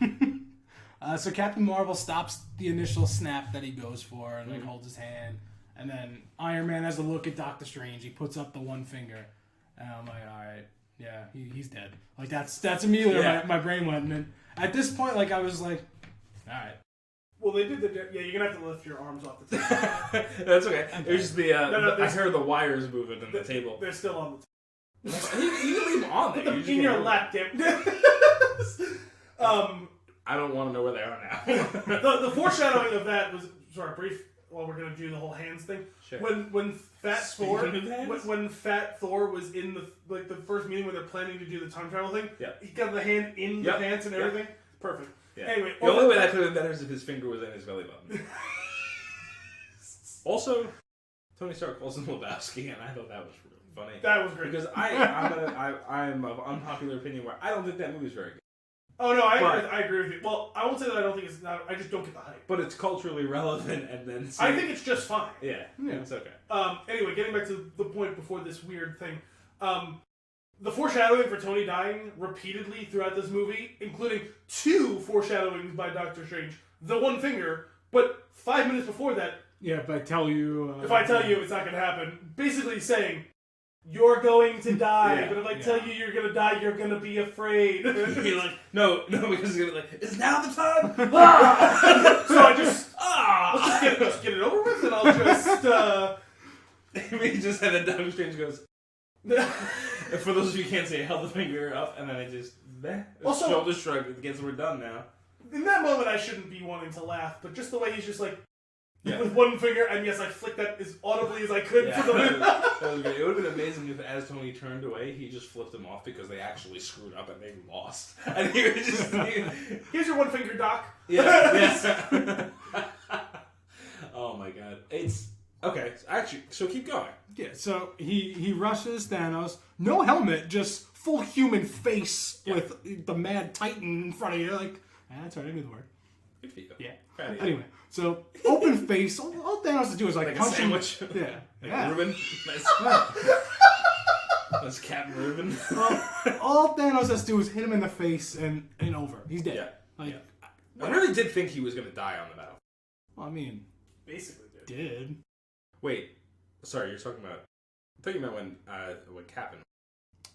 Speaker 3: So Captain Marvel stops the initial snap that he goes for and like holds his hand, and then Iron Man has a look at Doctor Strange. He puts up the one finger, and I'm like, all right, yeah, he's dead. Like that's immediately
Speaker 1: Yeah.
Speaker 3: where my brain went. And then at this point, like I was like, all right.
Speaker 2: Well, they did yeah, you're going to have to lift your arms off the table.
Speaker 1: That's okay. It was just the.
Speaker 2: No,
Speaker 1: I heard the wires moving on the table.
Speaker 2: They're still on the table.
Speaker 1: You can leave them on there.
Speaker 2: Put them
Speaker 1: just
Speaker 2: in
Speaker 1: can't
Speaker 2: your
Speaker 1: move them.
Speaker 2: lap, damn.
Speaker 1: I don't want to know where they are now.
Speaker 2: The foreshadowing of that was brief. While we're gonna do the whole hands thing,
Speaker 1: Sure.
Speaker 2: when Fat
Speaker 1: Speaking
Speaker 2: Thor
Speaker 1: of hands?
Speaker 2: when Fat Thor was in the first meeting where they're planning to do the time travel thing,
Speaker 1: Yeah.
Speaker 2: he got the hand in the
Speaker 1: Yep.
Speaker 2: pants and
Speaker 1: Yep.
Speaker 2: everything. Perfect.
Speaker 1: Yeah.
Speaker 2: Anyway,
Speaker 1: The only way that could have been better is if his finger was in his belly button. Also, Tony Stark calls him Lebowski, and I thought that was really funny.
Speaker 2: that was great.
Speaker 1: Because I'm of unpopular opinion where I don't think that movie's very good.
Speaker 2: Oh no,
Speaker 1: But-
Speaker 2: I agree with you. Well, I won't say that I don't think it's not. I just don't get the hype.
Speaker 1: But it's culturally relevant, and then
Speaker 2: I think it's just fine.
Speaker 1: yeah, it's okay.
Speaker 2: Anyway, getting back to the point before this weird thing. The foreshadowing for Tony dying repeatedly throughout this movie, including 2 foreshadowings by Doctor Strange. The one finger, but 5 minutes before that,
Speaker 3: Yeah, if I tell you,
Speaker 2: if I tell you it's not going to happen, basically saying, you're going to die,
Speaker 1: Yeah,
Speaker 2: but if I tell you you're going to die, you're going to be afraid.
Speaker 1: You're like, no, because he's gonna be like, is now the time?
Speaker 2: So I just, let's just get it over with, and I'll just,
Speaker 1: He just had that Doctor Strange goes. For those of you who can't see, I held the finger up, and then I just
Speaker 2: Also-
Speaker 1: shoulder shrug. It gets we're done now.
Speaker 2: in that moment I shouldn't be wanting to laugh, but just the way he's just like,
Speaker 1: Yeah.
Speaker 2: with one finger, and yes, I flicked that as audibly as I could
Speaker 1: Yeah,
Speaker 2: for the
Speaker 1: that was great. It would have been amazing if, as Tony turned away, he just flipped him off because they actually screwed up and they lost. And he would just,
Speaker 2: Here's your one finger, Doc.
Speaker 1: yes. Oh my god, it's okay. So keep going.
Speaker 3: yeah. So he rushes Thanos, no helmet, just full human face with the Mad Titan in front of you. Like that's right, I knew the word.
Speaker 1: Good for you.
Speaker 3: Yeah.
Speaker 1: Proud of you.
Speaker 3: Anyway, so open face. All Thanos has to do is like
Speaker 1: Like a
Speaker 3: punch him.
Speaker 1: sandwich.
Speaker 3: Yeah.
Speaker 1: Like
Speaker 3: Yeah.
Speaker 1: Reuben. That's Captain Reuben.
Speaker 3: All Thanos has to do is hit him in the face and over. He's dead.
Speaker 1: Yeah.
Speaker 3: Like,
Speaker 1: I really did think he was going to die on the battle.
Speaker 3: well, I mean,
Speaker 2: Basically, dude.
Speaker 3: did.
Speaker 1: Wait, sorry, you're talking about. I thought you meant when Captain.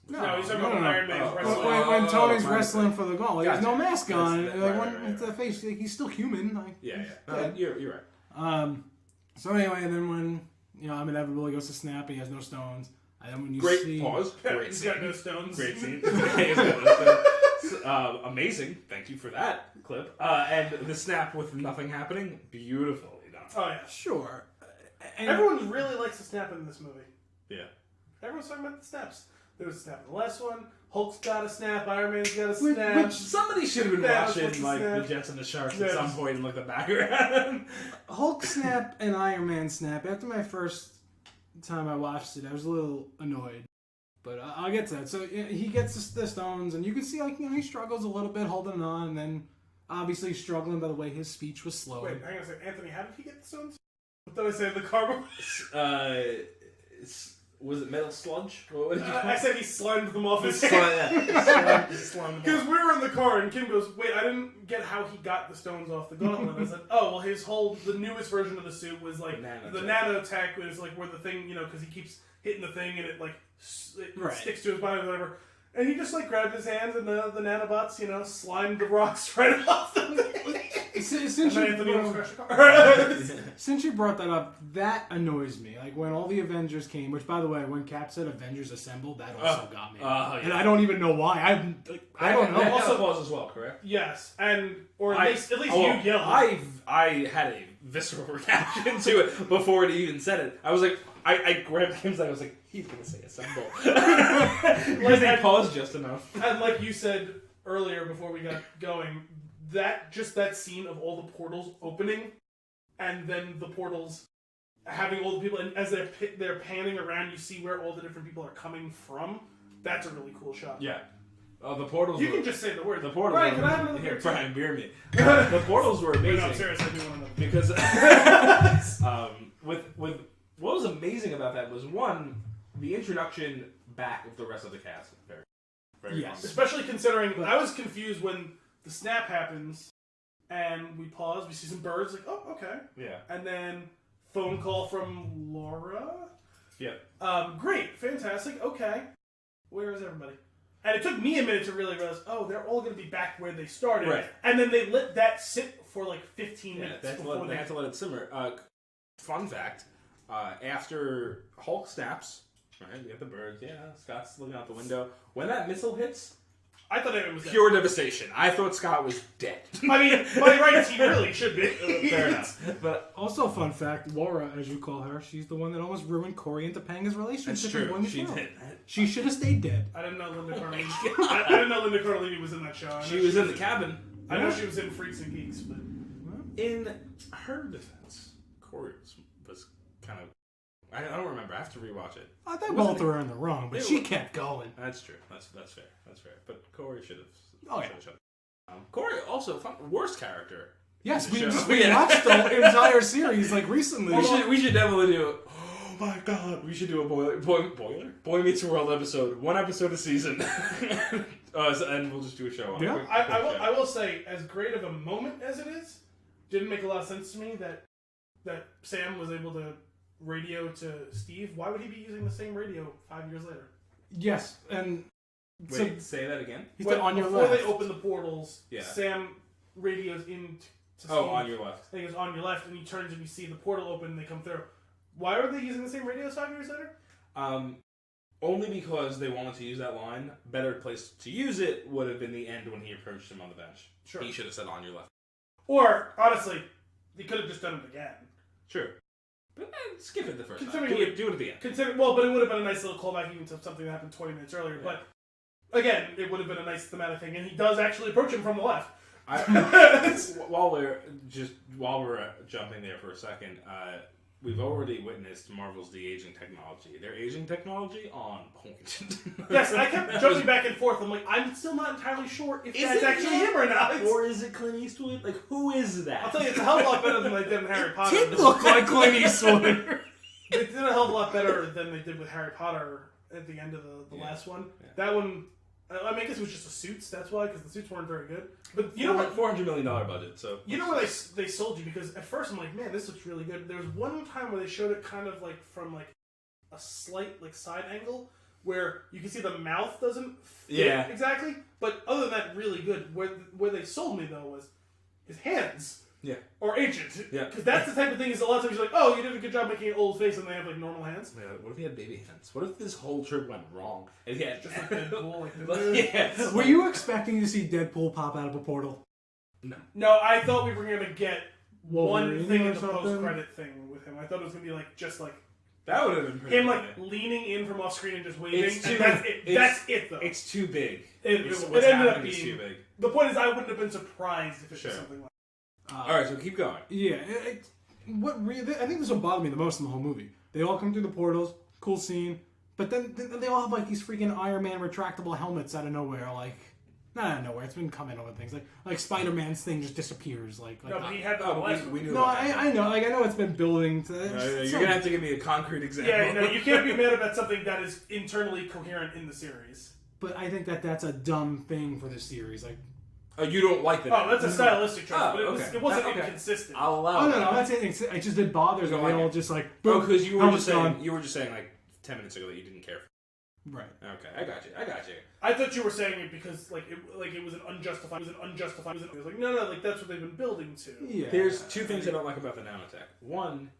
Speaker 2: No, he's talking about Iron Man's wrestling.
Speaker 3: When Tony's
Speaker 1: my
Speaker 3: wrestling
Speaker 1: mistake.
Speaker 3: for the goal, he has no
Speaker 1: Gotcha.
Speaker 3: mask on.
Speaker 1: That's-
Speaker 3: Like,
Speaker 1: right,
Speaker 3: when
Speaker 1: right,
Speaker 3: it's the face, like, he's still human. Like,
Speaker 1: Yeah. You're right.
Speaker 3: So anyway, and then when I'm inevitable, he goes to snap, and he has no stones. And then when you
Speaker 1: Great
Speaker 3: see,
Speaker 1: pause. Great
Speaker 2: He's
Speaker 1: scene.
Speaker 2: got no stones.
Speaker 1: Great scene. He's got no stones. Amazing. Thank you for that clip. And the snap with nothing happening, beautifully done.
Speaker 2: Oh yeah.
Speaker 3: sure, and
Speaker 2: Everyone really likes the snap in this movie.
Speaker 1: Yeah.
Speaker 2: Everyone's talking about the snaps. There was a snap in the last one. Hulk's got a snap. Iron Man's got a snap.
Speaker 3: which
Speaker 1: Somebody should have been
Speaker 2: Thanos
Speaker 1: watching
Speaker 2: with the
Speaker 1: like
Speaker 2: snap.
Speaker 1: the Jets and the Sharks
Speaker 2: Yes.
Speaker 1: at some point in like the background.
Speaker 3: Hulk snap and Iron Man snap. After my first time I watched it, I was a little annoyed. But I'll get to that. So he gets the stones, and you can see he struggles a little bit holding on, and then obviously struggling by the way his speech was slow.
Speaker 2: Wait, hang on a second. Anthony, how did he get the stones? What did I say in the car?
Speaker 1: Was it metal sludge? What did you
Speaker 2: I said he slimed them off his
Speaker 1: Slime,
Speaker 2: hand.
Speaker 1: yeah.
Speaker 2: Because we were in the car and Kim goes, wait, I didn't get how he got the stones off the gauntlet. I said, oh, well, the newest version of the suit was like, the nanotech was like where the thing, because he keeps hitting the thing and it like sticks to his body or whatever. And he just like grabbed his hands and the nanobots, slimed the rocks right off the
Speaker 3: Since you brought that up, that annoys me. Like when all the Avengers came, which by the way, when Cap said Avengers Assemble, that also got me.
Speaker 1: Yeah.
Speaker 3: And I don't even know why. I don't know.
Speaker 1: That
Speaker 2: Also-
Speaker 1: applause as well, correct?
Speaker 2: Yes, or at least you yelled.
Speaker 1: I had a visceral reaction to it before it even said it. I was like, I grabbed Kim's leg. I was like, he's gonna say assemble. Because they paused just enough.
Speaker 2: And like you said earlier before we got going, that scene of all the portals opening, and then the portals having all the people, and as they're panning around, you see where all the different people are coming from. That's a really cool shot.
Speaker 1: Yeah. The portals.
Speaker 2: You can just say the word.
Speaker 1: The portals.
Speaker 2: Brian, can I have another
Speaker 1: Here,
Speaker 2: beer?
Speaker 1: Brian, beer me. The portals were amazing.
Speaker 2: No, I'm serious. I do want another.
Speaker 1: Because with what was amazing about that was one, the introduction back of the rest of the cast. Very
Speaker 3: Yes.
Speaker 1: fun.
Speaker 2: Especially considering I was confused when the snap happens and we pause. We see some birds. Like, oh, okay.
Speaker 1: Yeah.
Speaker 2: And then phone call from Laura.
Speaker 1: Yeah.
Speaker 2: Great, fantastic. Okay, where is everybody? And it took me a minute to really realize, oh, they're all going to be back where they started.
Speaker 1: Right.
Speaker 2: And then they let that sit for like 15
Speaker 1: Yeah,
Speaker 2: minutes
Speaker 1: they
Speaker 2: before
Speaker 1: had to let it simmer. Fun fact: after Hulk snaps, right? You have the birds. Yeah, Scott's looking out the window. When that missile hits,
Speaker 2: I thought it was
Speaker 1: pure devastation. I thought Scott was dead.
Speaker 2: I mean, by rights, he really should be.
Speaker 1: Fair enough. But
Speaker 3: Also, fun fact: Laura, as you call her, she's the one that almost ruined Corey and Topanga's relationship.
Speaker 1: that's true.
Speaker 3: in
Speaker 1: She
Speaker 3: the
Speaker 1: did.
Speaker 3: She should have stayed dead.
Speaker 2: I didn't know Linda Cardellini. I didn't know Linda Cardellini was in that show. I know
Speaker 1: She was in the cabin.
Speaker 2: I know she was in Freaks and Geeks, but
Speaker 1: In her defense, Corey was kind of. I don't remember. I have to rewatch it.
Speaker 3: They both were in the wrong, but
Speaker 1: They
Speaker 3: she
Speaker 1: were-
Speaker 3: kept going.
Speaker 1: That's true. That's fair. That's fair. But Corey should have.
Speaker 3: Oh, yeah.
Speaker 1: Corey also worst character.
Speaker 3: Yes, we
Speaker 1: Yeah.
Speaker 3: watched the entire series like recently.
Speaker 1: We should definitely do. Oh my god, we should do a Boy Meets World episode. One episode a season, and we'll just do a show on it.
Speaker 3: Yeah.
Speaker 1: Quick show.
Speaker 2: I will say, as great of a moment as it is, didn't make a lot of sense to me that Sam was able to radio to Steve. Why would he be using the same radio 5 years later?
Speaker 3: Yes, and
Speaker 1: Wait, say that again.
Speaker 3: he said on your
Speaker 2: before
Speaker 3: left.
Speaker 2: they open the portals,
Speaker 1: Yeah.
Speaker 2: Sam radios in to Steve.
Speaker 1: Oh, on your left.
Speaker 2: I think it was on your left, and he turns and you see the portal open and they come through. Why are they using the same radios 5 years later?
Speaker 1: Only because they wanted to use that line. Better place to use it would have been the end when he approached him on the bench.
Speaker 2: Sure.
Speaker 1: He should have said on your left.
Speaker 2: Or, honestly, they could have just done it again.
Speaker 1: Sure. But skip it the first time.
Speaker 2: Considering
Speaker 1: Do it at the end.
Speaker 2: But it would have been a nice little callback even to something that happened 20 minutes earlier.
Speaker 1: Yeah.
Speaker 2: But, again, it would have been a nice thematic thing, and he does actually approach him from the left.
Speaker 1: While we're jumping there for a second, we've already witnessed Marvel's de-aging technology. Their aging technology on point.
Speaker 2: Yes, I kept jumping back and forth. I'm like, I'm still not entirely sure if that's actually him or not.
Speaker 1: Or is it Clint Eastwood? Like, who is that?
Speaker 2: I'll tell you, it's a hell of a lot better than they did in Harry Potter.
Speaker 3: Did look like Clint Eastwood.
Speaker 2: They did a hell of a lot better than they did with Harry Potter at the end of the last one.
Speaker 1: Yeah.
Speaker 2: That one, I mean, I guess it was just the suits. That's why, because the suits weren't very good. But you know what?
Speaker 1: $400 million budget. So
Speaker 2: You know where they sold you? Because at first I'm like, man, this looks really good. There was one time where they showed it kind of like from like a slight like side angle where you can see the mouth doesn't fit exactly. But other than that, really good. Where they sold me though was his hands.
Speaker 1: Yeah.
Speaker 2: Or ancient.
Speaker 1: Yeah.
Speaker 2: Because that's the type of thing is a lot of times you're like, oh, you did a good job making an old face and they have like normal hands.
Speaker 1: Man, what if he had baby hands? What if this whole trip went wrong? And he had
Speaker 2: Just like Deadpool.
Speaker 1: yes.
Speaker 3: Were you expecting to see Deadpool pop out of a portal?
Speaker 2: No, I thought we were going to get
Speaker 3: Wolverine
Speaker 2: one thing
Speaker 3: or
Speaker 2: in the
Speaker 3: something?
Speaker 2: post-credit thing with him. I thought it was going to be like, just like,
Speaker 1: That would have been pretty
Speaker 2: him
Speaker 1: funny.
Speaker 2: like leaning in from off screen and just waving.
Speaker 1: It's too-
Speaker 2: And that's it. That's it, though.
Speaker 1: It's too big.
Speaker 2: It
Speaker 1: What's
Speaker 2: ended up
Speaker 1: happening is
Speaker 2: being.
Speaker 1: too big.
Speaker 2: The point is, I wouldn't have been surprised if it
Speaker 1: Sure.
Speaker 2: was something like.
Speaker 1: Alright, so keep going.
Speaker 3: Yeah, I think this will bother me the most in the whole movie. They all come through the portals, cool scene, but then they all have like these freaking Iron Man retractable helmets out of nowhere, like not out of nowhere. It's been coming over things like Spider-Man's thing just disappears, like
Speaker 2: No, but he had the
Speaker 1: Oh,
Speaker 2: last
Speaker 1: we knew
Speaker 3: no,
Speaker 1: about that.
Speaker 3: I know, like I know it's been building to.
Speaker 1: You're gonna have to give me a concrete example.
Speaker 2: Yeah, no, you can't be mad about something that is internally coherent in the series.
Speaker 3: But I think that's a dumb thing for this series, like.
Speaker 1: Oh, you don't like that?
Speaker 2: Oh, that's a stylistic choice,
Speaker 1: Oh,
Speaker 2: but
Speaker 1: okay.
Speaker 2: it wasn't
Speaker 1: Okay.
Speaker 2: inconsistent.
Speaker 1: I'll allow.
Speaker 3: Oh no,
Speaker 1: that.
Speaker 3: that's it. It just it bothers me.
Speaker 1: You don't
Speaker 3: They
Speaker 1: like
Speaker 3: all
Speaker 1: it?
Speaker 3: just like.
Speaker 1: Oh,
Speaker 3: boom,
Speaker 1: because you were
Speaker 3: helmet's
Speaker 1: just saying
Speaker 3: gone.
Speaker 1: you were just saying like 10 minutes ago that you didn't care.
Speaker 3: Right.
Speaker 1: Okay, I got you.
Speaker 2: I thought you were saying it because it was an unjustified. It was like no, like that's what they've been building to.
Speaker 3: Yeah.
Speaker 1: There's two things I don't like about the nanotech. One,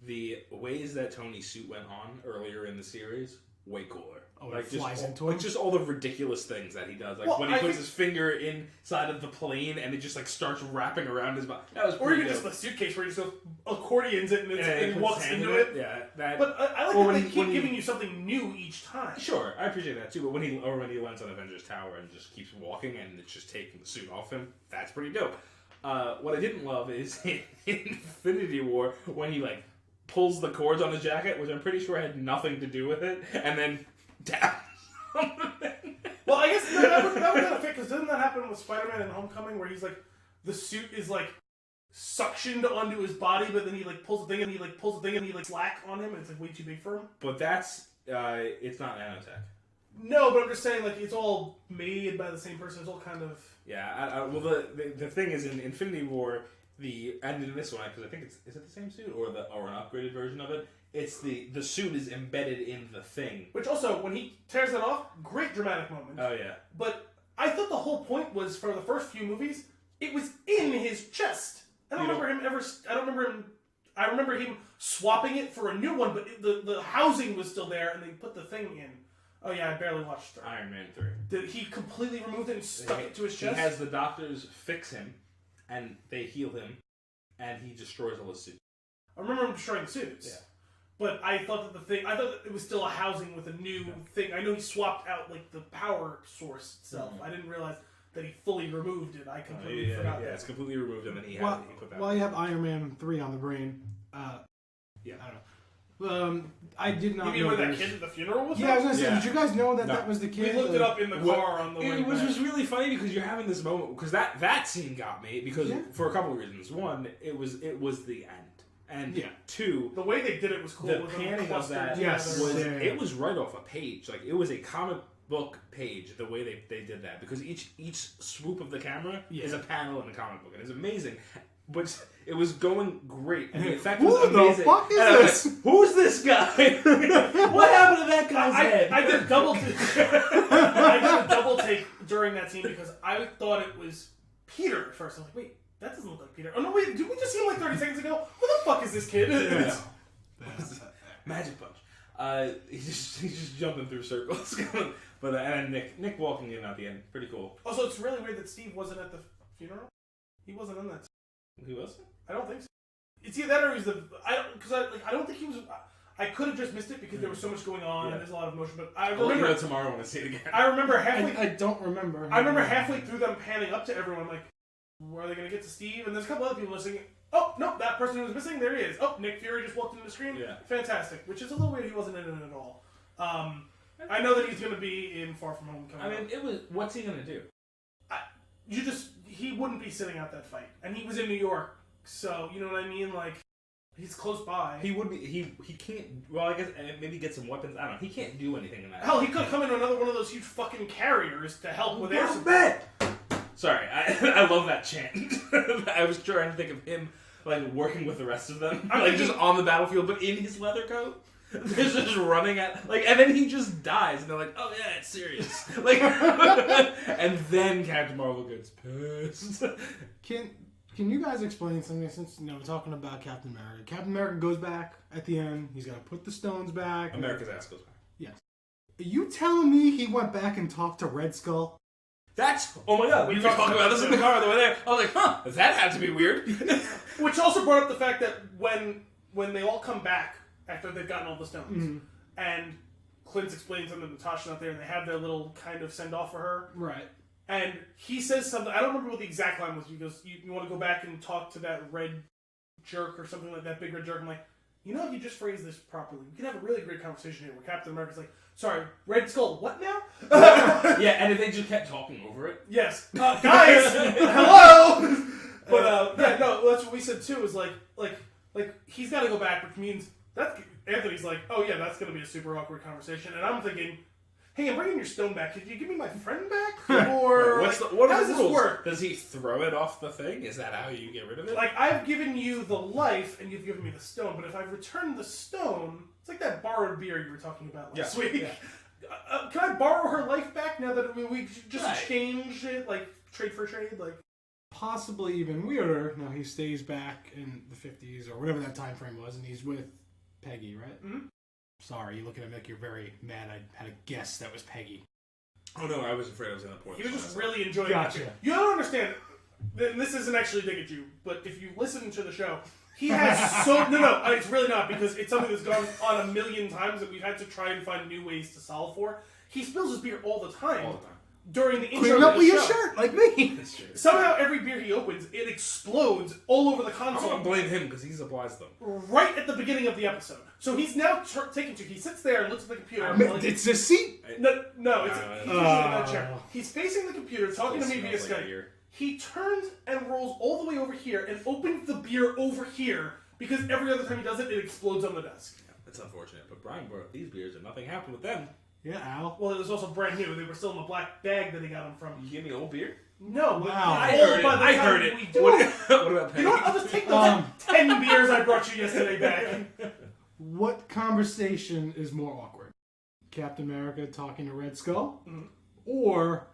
Speaker 1: the ways that Tony's suit went on earlier in the series, way cooler.
Speaker 3: Oh, it
Speaker 1: like
Speaker 3: flies into
Speaker 1: like
Speaker 3: him?
Speaker 1: just all the ridiculous things that he does. Like
Speaker 2: Well,
Speaker 1: when he
Speaker 2: I
Speaker 1: puts
Speaker 2: think-
Speaker 1: his finger inside of the plane and it just like starts wrapping around his body. That was
Speaker 2: Or
Speaker 1: pretty
Speaker 2: even just
Speaker 1: dope.
Speaker 2: the suitcase where he just goes accordions it and,
Speaker 1: Yeah,
Speaker 2: and he
Speaker 1: puts
Speaker 2: walks
Speaker 1: his hand
Speaker 2: into
Speaker 1: in
Speaker 2: it.
Speaker 1: Yeah, that.
Speaker 2: But I like
Speaker 1: Or
Speaker 2: that
Speaker 1: when
Speaker 2: they
Speaker 1: he-
Speaker 2: keep
Speaker 1: when he-
Speaker 2: giving you something new each time.
Speaker 1: Sure, I appreciate that too. But when he lands on Avengers Tower and just keeps walking and it's just taking the suit off him, that's pretty dope. What I didn't love is in Infinity War when he like pulls the cords on his jacket, which I'm pretty sure had nothing to do with it, and then down.
Speaker 2: Well, I guess that would kind of fit because doesn't that happen with Spider-Man in Homecoming where he's like the suit is like suctioned onto his body, but then he like pulls the thing and he like slack on him and it's like way too big for him.
Speaker 1: But that's it's not nanotech.
Speaker 2: No, but I'm just saying like it's all made by the same person. It's all kind of
Speaker 1: Yeah, well the thing is in Infinity War and in this one because I think is it the same suit or an upgraded version of it? It's the suit is embedded in the thing.
Speaker 2: which also when he tears that off, great dramatic moment.
Speaker 1: Oh yeah.
Speaker 2: But I thought the whole point was for the first few movies, it was in his chest. I don't remember him swapping it for a new one, but the housing was still there, and they put the thing in. Oh yeah, I barely watched it.
Speaker 1: Iron Man 3.
Speaker 2: Did he completely removed it and stuck it to his chest?
Speaker 1: He has the doctors fix him, and they heal him, and he destroys all his suits.
Speaker 2: I remember him destroying the suits.
Speaker 1: Yeah.
Speaker 2: But I thought that it was still a housing with a new thing. I know he swapped out like the power source itself. I didn't realize that he fully removed it. I completely forgot.
Speaker 1: Yeah,
Speaker 2: that.
Speaker 1: it's completely removed, and then he put that.
Speaker 3: While you have Iron Man 3 on the brain,
Speaker 1: Yeah.
Speaker 3: I don't know. I did not
Speaker 2: You mean
Speaker 3: know
Speaker 2: where that
Speaker 3: there's-
Speaker 2: kid at the funeral was?
Speaker 3: Yeah, I was gonna say,
Speaker 1: Yeah.
Speaker 3: did you guys know that
Speaker 1: No.
Speaker 3: that was the
Speaker 2: We
Speaker 3: kid?
Speaker 2: looked it up in the car on the way
Speaker 1: Which
Speaker 2: back.
Speaker 1: was really funny because you're having this moment because that scene got me because for a couple of reasons. One, it was the end, and two,
Speaker 2: The way they did it was cool.
Speaker 1: the
Speaker 2: with them
Speaker 1: panning of
Speaker 2: clustered
Speaker 1: that
Speaker 2: together.
Speaker 1: was
Speaker 3: Yeah.
Speaker 1: it was right off a page. Like it was a comic book page. The way they did that because each swoop of the camera is a panel in a comic book and it's amazing. But it was going great, and the effect was
Speaker 3: Who the
Speaker 1: amazing.
Speaker 3: fuck is
Speaker 1: And I was
Speaker 3: this?
Speaker 1: like, who's this guy? What happened to that guy's head?
Speaker 2: I did a double take during that scene because I thought it was Peter at first. I was like, wait, that doesn't look like Peter. Oh no, wait, did we just see him like 30 seconds ago? Who the fuck is this kid?
Speaker 1: Magic punch. He's just jumping through circles. But and Nick walking in at the end, pretty cool.
Speaker 2: Also, it's really weird that Steve wasn't at the funeral. He wasn't in that.
Speaker 1: He was.
Speaker 2: I don't think so. It's either that or he's the. I don't think he was. I could have just missed it because there was so much going on and there's a lot of emotion. But I
Speaker 1: I'll let you
Speaker 2: remember
Speaker 1: know tomorrow when I see it again.
Speaker 2: I remember halfway.
Speaker 3: I don't remember.
Speaker 2: I remember halfway through them panning up to everyone, like, where are they going to get to Steve? And there's a couple other people listening. Oh, no, that person who was missing, there he is. Oh, Nick Fury just walked into the screen.
Speaker 1: Yeah.
Speaker 2: Fantastic. Which is a little weird he wasn't in it at all. I know that he's going to be in Far From Home coming
Speaker 1: I mean,
Speaker 2: up.
Speaker 1: it was. What's he gonna do?
Speaker 2: He wouldn't be sitting out that fight. And he was in New York, so, you know what I mean? Like, he's close by.
Speaker 1: He would be. He can't. Well, I guess maybe get some weapons. I don't know. He can't do anything in that.
Speaker 2: Hell, he could come in another one of those huge fucking carriers to help with air support.
Speaker 1: bet. Sorry, I love that chant. I was trying to think of him like working with the rest of them, like just on the battlefield, but in his leather coat. They're just running at and then he just dies, and they're like, "Oh yeah, it's serious." Like, and then Captain Marvel gets pissed.
Speaker 3: Can can you guys explain something? Since we're talking about Captain America. Captain America goes back at the end. He's got to put the stones back.
Speaker 1: America's ass goes back.
Speaker 3: Yes. Are you telling me he went back and talked to Red Skull?
Speaker 1: Oh my god, we were talking about this in the car on the way there. I was like, that had to be weird.
Speaker 2: Which also brought up the fact that when they all come back after they've gotten all the stones, and Clint explains them to Natasha's not there, and they have their little kind of send-off for her.
Speaker 3: Right.
Speaker 2: And he says something, I don't remember what the exact line was, he goes, you want to go back and talk to that red jerk or something like that, big red jerk. I'm like, if you just phrase this properly, we can have a really great conversation here where Captain America's like, sorry, Red Skull, what now?
Speaker 1: Yeah, and if they just kept talking over it.
Speaker 2: Yes. Guys, hello! But, that's what we said too, is like he's got to go back, which means, Anthony's like, oh yeah, that's going to be a super awkward conversation. And I'm thinking, hey, I'm bringing your stone back. Could you give me my friend back? Or
Speaker 1: what
Speaker 2: how does this work?
Speaker 1: Does he throw it off the thing? Is that how you get rid of it?
Speaker 2: Like, I've given you the life, and you've given me the stone. But if I return the stone, it's like that borrowed beer you were talking about last week. Yeah. Can I borrow her life back now that we just exchanged it, like trade for trade? Like,
Speaker 3: possibly even weirder. No, he stays back in the 50s or whatever that time frame was, and he's with Peggy, right? Mm-hmm. Sorry, you looking at me like you're very mad. I had a guess that was Peggy.
Speaker 1: Oh no, I was afraid I was going to point.
Speaker 2: He was just really enjoying
Speaker 3: Gotcha.
Speaker 2: it. You don't understand. This isn't actually a dig at you, but if you listen to the show, he has no, it's really not, because it's something that's gone on a million times that we've had to try and find new ways to solve for. He spills his beer all the time.
Speaker 1: All the time.
Speaker 2: During the intro
Speaker 3: Clean
Speaker 2: of
Speaker 3: up
Speaker 2: the
Speaker 3: with
Speaker 2: show.
Speaker 3: your shirt, like me.
Speaker 2: Somehow every beer he opens, it explodes all over the console.
Speaker 1: I'm going to blame him because he supplies them.
Speaker 2: Right at the beginning of the episode. So he's now taken to, he sits there and looks at the computer.
Speaker 3: It's a seat.
Speaker 2: No, he's usually in that chair. He's facing the computer, talking to me via Skype. He turns and rolls all the way over here and opens the beer over here, because every other time he does it, it explodes on the desk.
Speaker 1: Yeah, that's unfortunate. But Brian brought these beers and nothing happened with them.
Speaker 3: Yeah, Al.
Speaker 2: Well, it was also brand new. They were still in the black bag that he got them from.
Speaker 1: You gave me old beer?
Speaker 2: No,
Speaker 3: wow.
Speaker 2: I heard it.
Speaker 1: What about Peggy?
Speaker 2: You know what? I'll just take the 10 beers I brought you yesterday back.
Speaker 3: What conversation is more awkward? Captain America talking to Red Skull? Mm-hmm. Or,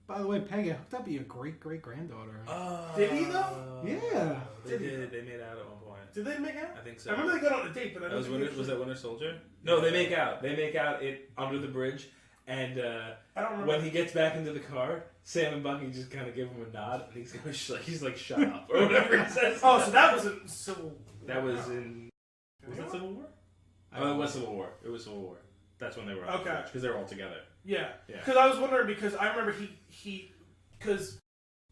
Speaker 3: by the way, Peggy hooked up with your great-great-granddaughter.
Speaker 2: Did he, though?
Speaker 3: Yeah.
Speaker 1: They did. They made out at one point.
Speaker 2: Did they make out?
Speaker 1: I think so.
Speaker 2: I remember they got on a date, but I don't think
Speaker 1: was that Winter Soldier? No, they make out. They make out under the bridge. And
Speaker 2: I don't remember.
Speaker 1: When he gets back into the car, Sam and Bucky just kind of give him a nod, and he's like, "Shut up," or whatever he says.
Speaker 2: Oh, so that wasn't Civil.
Speaker 1: That was in. Was that Civil War? Oh, it was Civil War. It was Civil War. That's when they were on the bridge, because they were all together.
Speaker 2: Yeah. Because I was wondering, because I remember because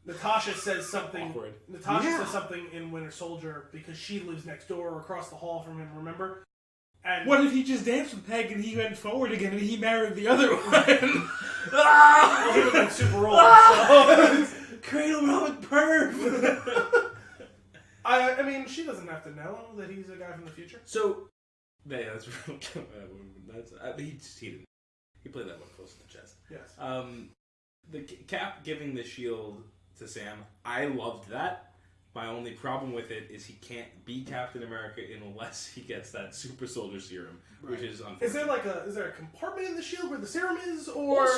Speaker 2: Natasha says something.
Speaker 1: Awkward.
Speaker 2: Natasha says something in Winter Soldier because she lives next door or across the hall from him. Remember? And
Speaker 1: what if he just danced with Peg and he went forward again and he married the other one?
Speaker 2: Well, he would have been super old. So.
Speaker 1: Cradle Robin perv.
Speaker 2: I mean, she doesn't have to know that he's a guy from the future.
Speaker 1: So, yeah, that's real. He played that one close to the chest.
Speaker 2: Yes.
Speaker 1: The Cap giving the shield to Sam, I loved that. My only problem with it is he can't be Captain America unless he gets that super soldier serum, which is unfortunate.
Speaker 2: Is there a compartment in the shield where the serum is, or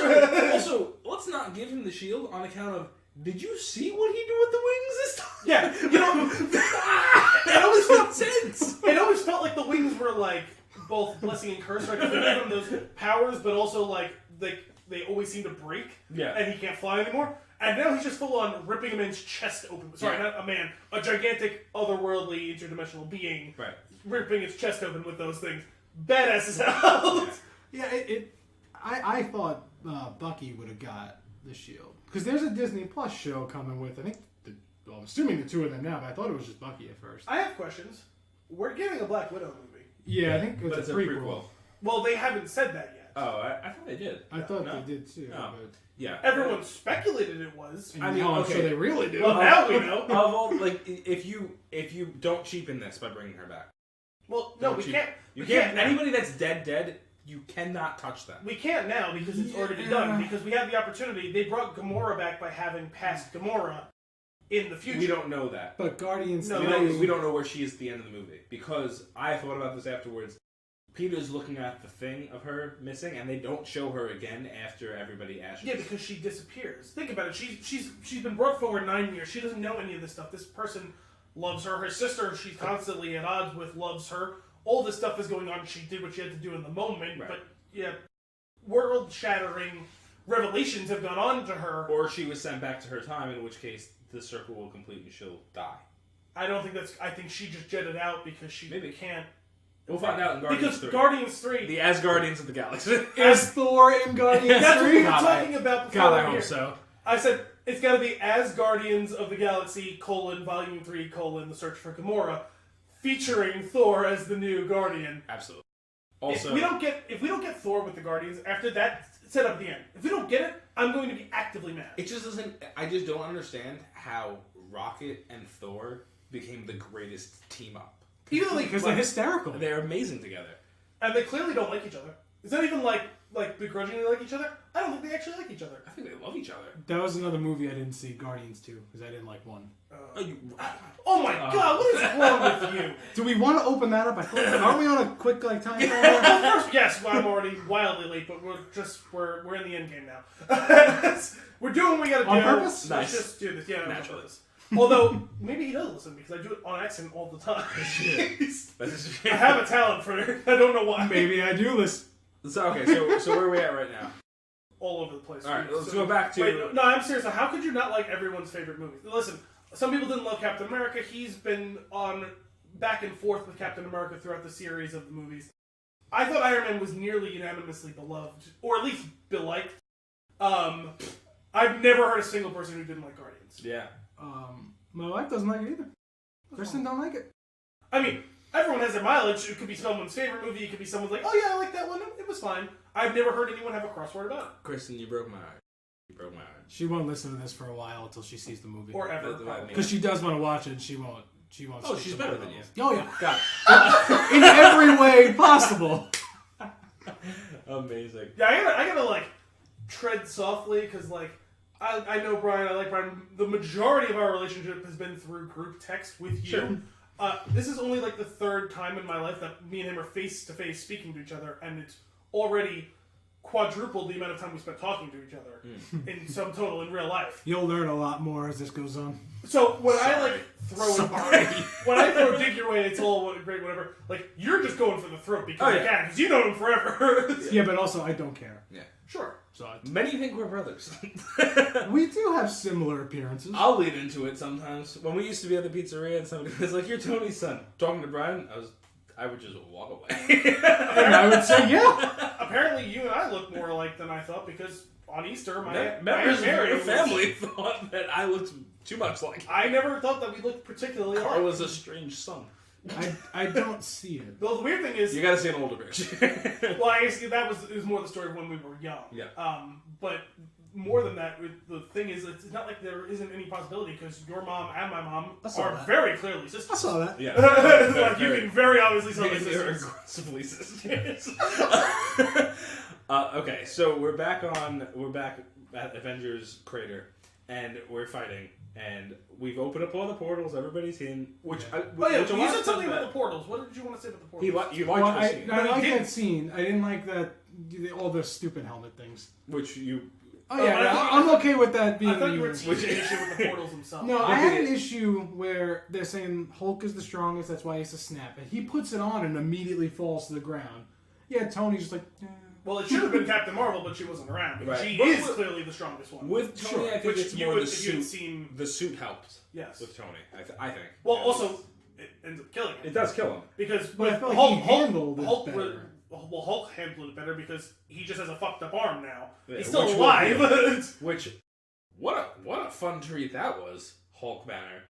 Speaker 1: also let's not give him the shield on account of. Did you see what he did with the wings this time?
Speaker 2: Yeah, it always felt sense. It always felt like the wings were like both blessing and curse, right? Because they gave him those powers, but also like they always seem to break.
Speaker 1: Yeah,
Speaker 2: and he can't fly anymore. And now he's just full on ripping a man's chest open. Sorry, not a man. A gigantic, otherworldly, interdimensional being.
Speaker 1: Right.
Speaker 2: Ripping his chest open with those things. Badass as hell.
Speaker 3: Yeah, I thought Bucky would have got the shield. Because there's a Disney Plus show coming with, I think, I'm assuming the two of them now, but I thought it was just Bucky at first.
Speaker 2: I have questions. We're getting a Black Widow movie.
Speaker 3: Yeah, I think it's a prequel.
Speaker 2: Well, they haven't said that yet.
Speaker 1: Oh, I thought they did.
Speaker 3: I thought they did too.
Speaker 1: No.
Speaker 3: But...
Speaker 1: Yeah.
Speaker 2: Everyone speculated it was.
Speaker 3: I mean, I'm sure they really do.
Speaker 2: Well, now we know.
Speaker 1: Of all, like, if you don't cheapen this by bringing her back.
Speaker 2: Well, no, we can't.
Speaker 1: You can't. Anybody that's dead, you cannot touch that.
Speaker 2: We can't now because it's already done. Because we have the opportunity. They brought Gamora back by having past Gamora in the future.
Speaker 1: We don't know that.
Speaker 3: But Guardians...
Speaker 1: we don't know where she is at the end of the movie. Because I thought about this afterwards. Peter's looking at the thing of her missing, and they don't show her again after everybody ashes.
Speaker 2: Yeah, because she disappears. Think about it. She's been brought forward 9 years. She doesn't know any of this stuff. This person loves her. Her sister, she's constantly at odds with, loves her. All this stuff is going on. She did what she had to do in the moment, but yeah, world-shattering revelations have gone on to her.
Speaker 1: Or she was sent back to her time, in which case the circle will complete and she'll die.
Speaker 2: I don't think that's. I think she just jetted out because she can't.
Speaker 1: We'll find out in Guardians 3.
Speaker 2: Because Guardians 3...
Speaker 1: The Asgardians of the Galaxy.
Speaker 3: Is Thor in Guardians 3?
Speaker 2: That's what we were talking about before.
Speaker 1: God, I hope so.
Speaker 2: I said, it's got to be Asgardians of the Galaxy, Volume 3, The Search for Gamora, featuring Thor as the new Guardian.
Speaker 1: Absolutely. Also,
Speaker 2: if we don't get Thor with the Guardians, after that, set up the end. If we don't get it, I'm going to be actively mad.
Speaker 1: It just doesn't... I just don't understand how Rocket and Thor became the greatest team-up.
Speaker 3: Because they're hysterical.
Speaker 1: They're amazing together.
Speaker 2: And they clearly don't like each other. It's not even like begrudgingly like each other. I don't think they actually like each other.
Speaker 1: I think they love each other.
Speaker 3: That was another movie I didn't see, Guardians 2, because I didn't like 1.
Speaker 2: Oh my god, what is wrong with you?
Speaker 3: Do we want to open that up? Aren't we on a quick time frame?
Speaker 2: Yes, I'm already wildly late, but we're in the end game now. We're doing what we gotta do.
Speaker 3: On purpose?
Speaker 2: Let's just do this. Yeah,
Speaker 1: naturally.
Speaker 2: Although, maybe he does listen because I do it on accident all the time. I have a talent for it. I don't know why.
Speaker 3: Maybe I do listen.
Speaker 1: So where are we at right now?
Speaker 2: All over the place.
Speaker 1: Alright, let's go back to...
Speaker 2: Wait, no, I'm serious. How could you not like everyone's favorite movie? Listen, some people didn't love Captain America. He's been on back and forth with Captain America throughout the series of the movies. I thought Iron Man was nearly unanimously beloved, or at least beliked. I've never heard a single person who didn't like Guardians.
Speaker 1: Yeah.
Speaker 3: My wife doesn't like it either. Kristen don't like it.
Speaker 2: I mean, everyone has their mileage. It could be someone's favorite movie. It could be someone's like, oh yeah, I like that one. It was fine. I've never heard anyone have a crossword about it.
Speaker 1: Kristen, you broke my heart. You broke my heart.
Speaker 3: She won't listen to this for a while until she sees the movie.
Speaker 2: Or ever.
Speaker 3: Because she does want to watch it and she won't.
Speaker 1: Oh, she's better than you.
Speaker 3: Oh yeah.
Speaker 1: Got
Speaker 3: it. In every way possible.
Speaker 1: Amazing.
Speaker 2: Yeah, I gotta like tread softly because like I know Brian. I like Brian. The majority of our relationship has been through group text with you.
Speaker 1: Sure.
Speaker 2: This is only like the third time in my life that me and him are face to face speaking to each other, and it's already quadrupled the amount of time we spent talking to each other in sum total in real life.
Speaker 3: You'll learn a lot more as this goes on.
Speaker 2: So when I like when I throw dig your way, it's all great, whatever. Like you're just going for the throat because you can, because you know him forever.
Speaker 3: Yeah, but also I don't care.
Speaker 1: Yeah,
Speaker 2: sure.
Speaker 3: So
Speaker 1: many think we're brothers.
Speaker 3: We do have similar appearances.
Speaker 1: I'll lead into it sometimes. When we used to be at the pizzeria and somebody was like, "You're Tony's son." Talking to Brian, I would just walk away.
Speaker 3: And I would say, yeah.
Speaker 2: Apparently, you and I look more alike than I thought because on Easter,
Speaker 1: members of your family thought that I looked too much like.
Speaker 2: I never thought that we looked particularly alike.
Speaker 1: Carl was a strange son.
Speaker 3: I don't see it.
Speaker 2: Well, the weird thing is,
Speaker 1: you got to see an older picture.
Speaker 2: Well, I guess it was more the story of when we were young.
Speaker 1: Yeah.
Speaker 2: But more than that, the thing is, it's not like there isn't any possibility because your mom and my mom are very clearly sisters.
Speaker 3: I saw that.
Speaker 1: Yeah.
Speaker 2: Like you can very obviously tell they're
Speaker 1: They're
Speaker 2: sisters.
Speaker 1: aggressively sisters. Okay, so we're back at Avengers Crater, and we're fighting, and we've opened up all the portals. Everybody's in.
Speaker 2: You said something about the portals. What did you want to say about the portals?
Speaker 1: You liked the scene.
Speaker 3: I like that scene. I didn't like that all the stupid helmet things.
Speaker 1: Which you...
Speaker 3: Oh yeah, I'm okay with that being...
Speaker 2: I thought you were teaching an issue with the portals themselves.
Speaker 3: No, I had an issue where they're saying Hulk is the strongest, that's why he has to snap. And he puts it on and immediately falls to the ground. Yeah, Tony's just like...
Speaker 2: Well, it should have been Captain Marvel, but she wasn't around. Because she is clearly the strongest one.
Speaker 1: With Tony, I think it's more the suit. The suit helped.
Speaker 2: Yes.
Speaker 1: With Tony, I think.
Speaker 2: Well, also, it ends up killing him.
Speaker 1: It does kill him.
Speaker 2: Because
Speaker 3: but I feel like he handled it better.
Speaker 2: Hulk handled it better because he just has a fucked up arm now.
Speaker 1: Yeah,
Speaker 2: he's still alive.
Speaker 1: Which, what a fun treat that was, Hulk banner.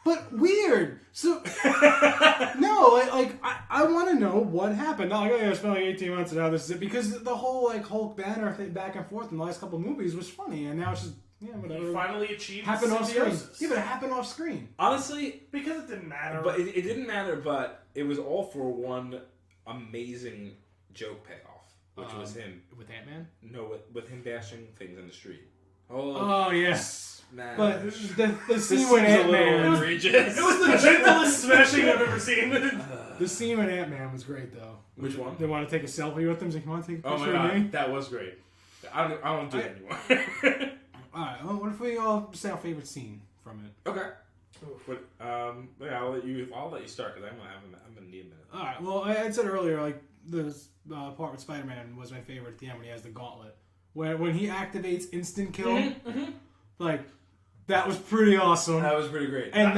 Speaker 3: But weird. So no, I want to know what happened. Not like I spent like 18 months and now this is it, because the whole like Hulk banner thing back and forth in the last couple of movies was funny, and now it's just whatever.
Speaker 2: He finally achieved
Speaker 3: happened off screen.
Speaker 2: symbiosis.
Speaker 3: Yeah, but it happened off screen.
Speaker 1: Honestly,
Speaker 2: because it didn't matter.
Speaker 1: But it didn't matter. But it was all for one amazing joke payoff, which was him
Speaker 3: with Ant-Man.
Speaker 1: No, with him bashing things in the street.
Speaker 3: Oh yes.
Speaker 1: Nah.
Speaker 3: But the
Speaker 1: this
Speaker 3: scene
Speaker 1: seems
Speaker 3: with
Speaker 1: a
Speaker 3: Ant
Speaker 1: little
Speaker 3: Man,
Speaker 1: egregious.
Speaker 2: It was the gentlest smashing I've ever seen.
Speaker 3: the scene with Ant Man was great though.
Speaker 1: Which one?
Speaker 3: They want to take a selfie with him. He's like, "You want to take a
Speaker 1: Oh
Speaker 3: picture
Speaker 1: my
Speaker 3: of me?"
Speaker 1: god, that was great. I don't do it anymore.
Speaker 3: All right. Well, what if we all say our favorite scene from it?
Speaker 1: Okay. But yeah, I'll let you start because I'm gonna need a minute.
Speaker 3: All right. Well, I had said earlier, like this part with Spider-Man was my favorite at the end when he has the gauntlet, when he activates instant kill. Like that was pretty awesome.
Speaker 1: That was pretty great.
Speaker 3: And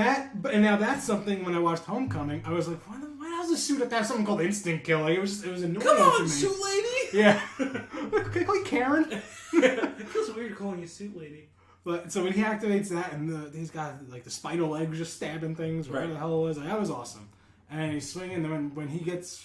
Speaker 3: now that's something when I watched Homecoming, I was like, why does the suit have to have something called instant kill? Like, it was annoying
Speaker 1: Come on,
Speaker 3: to me.
Speaker 1: suit lady.
Speaker 3: Yeah. Can I call you Karen?
Speaker 1: It feels weird calling you suit lady.
Speaker 3: But so when he activates that and he's got like the spider legs just stabbing things, whatever the hell it was, like, that was awesome. And he's swinging. Then when he gets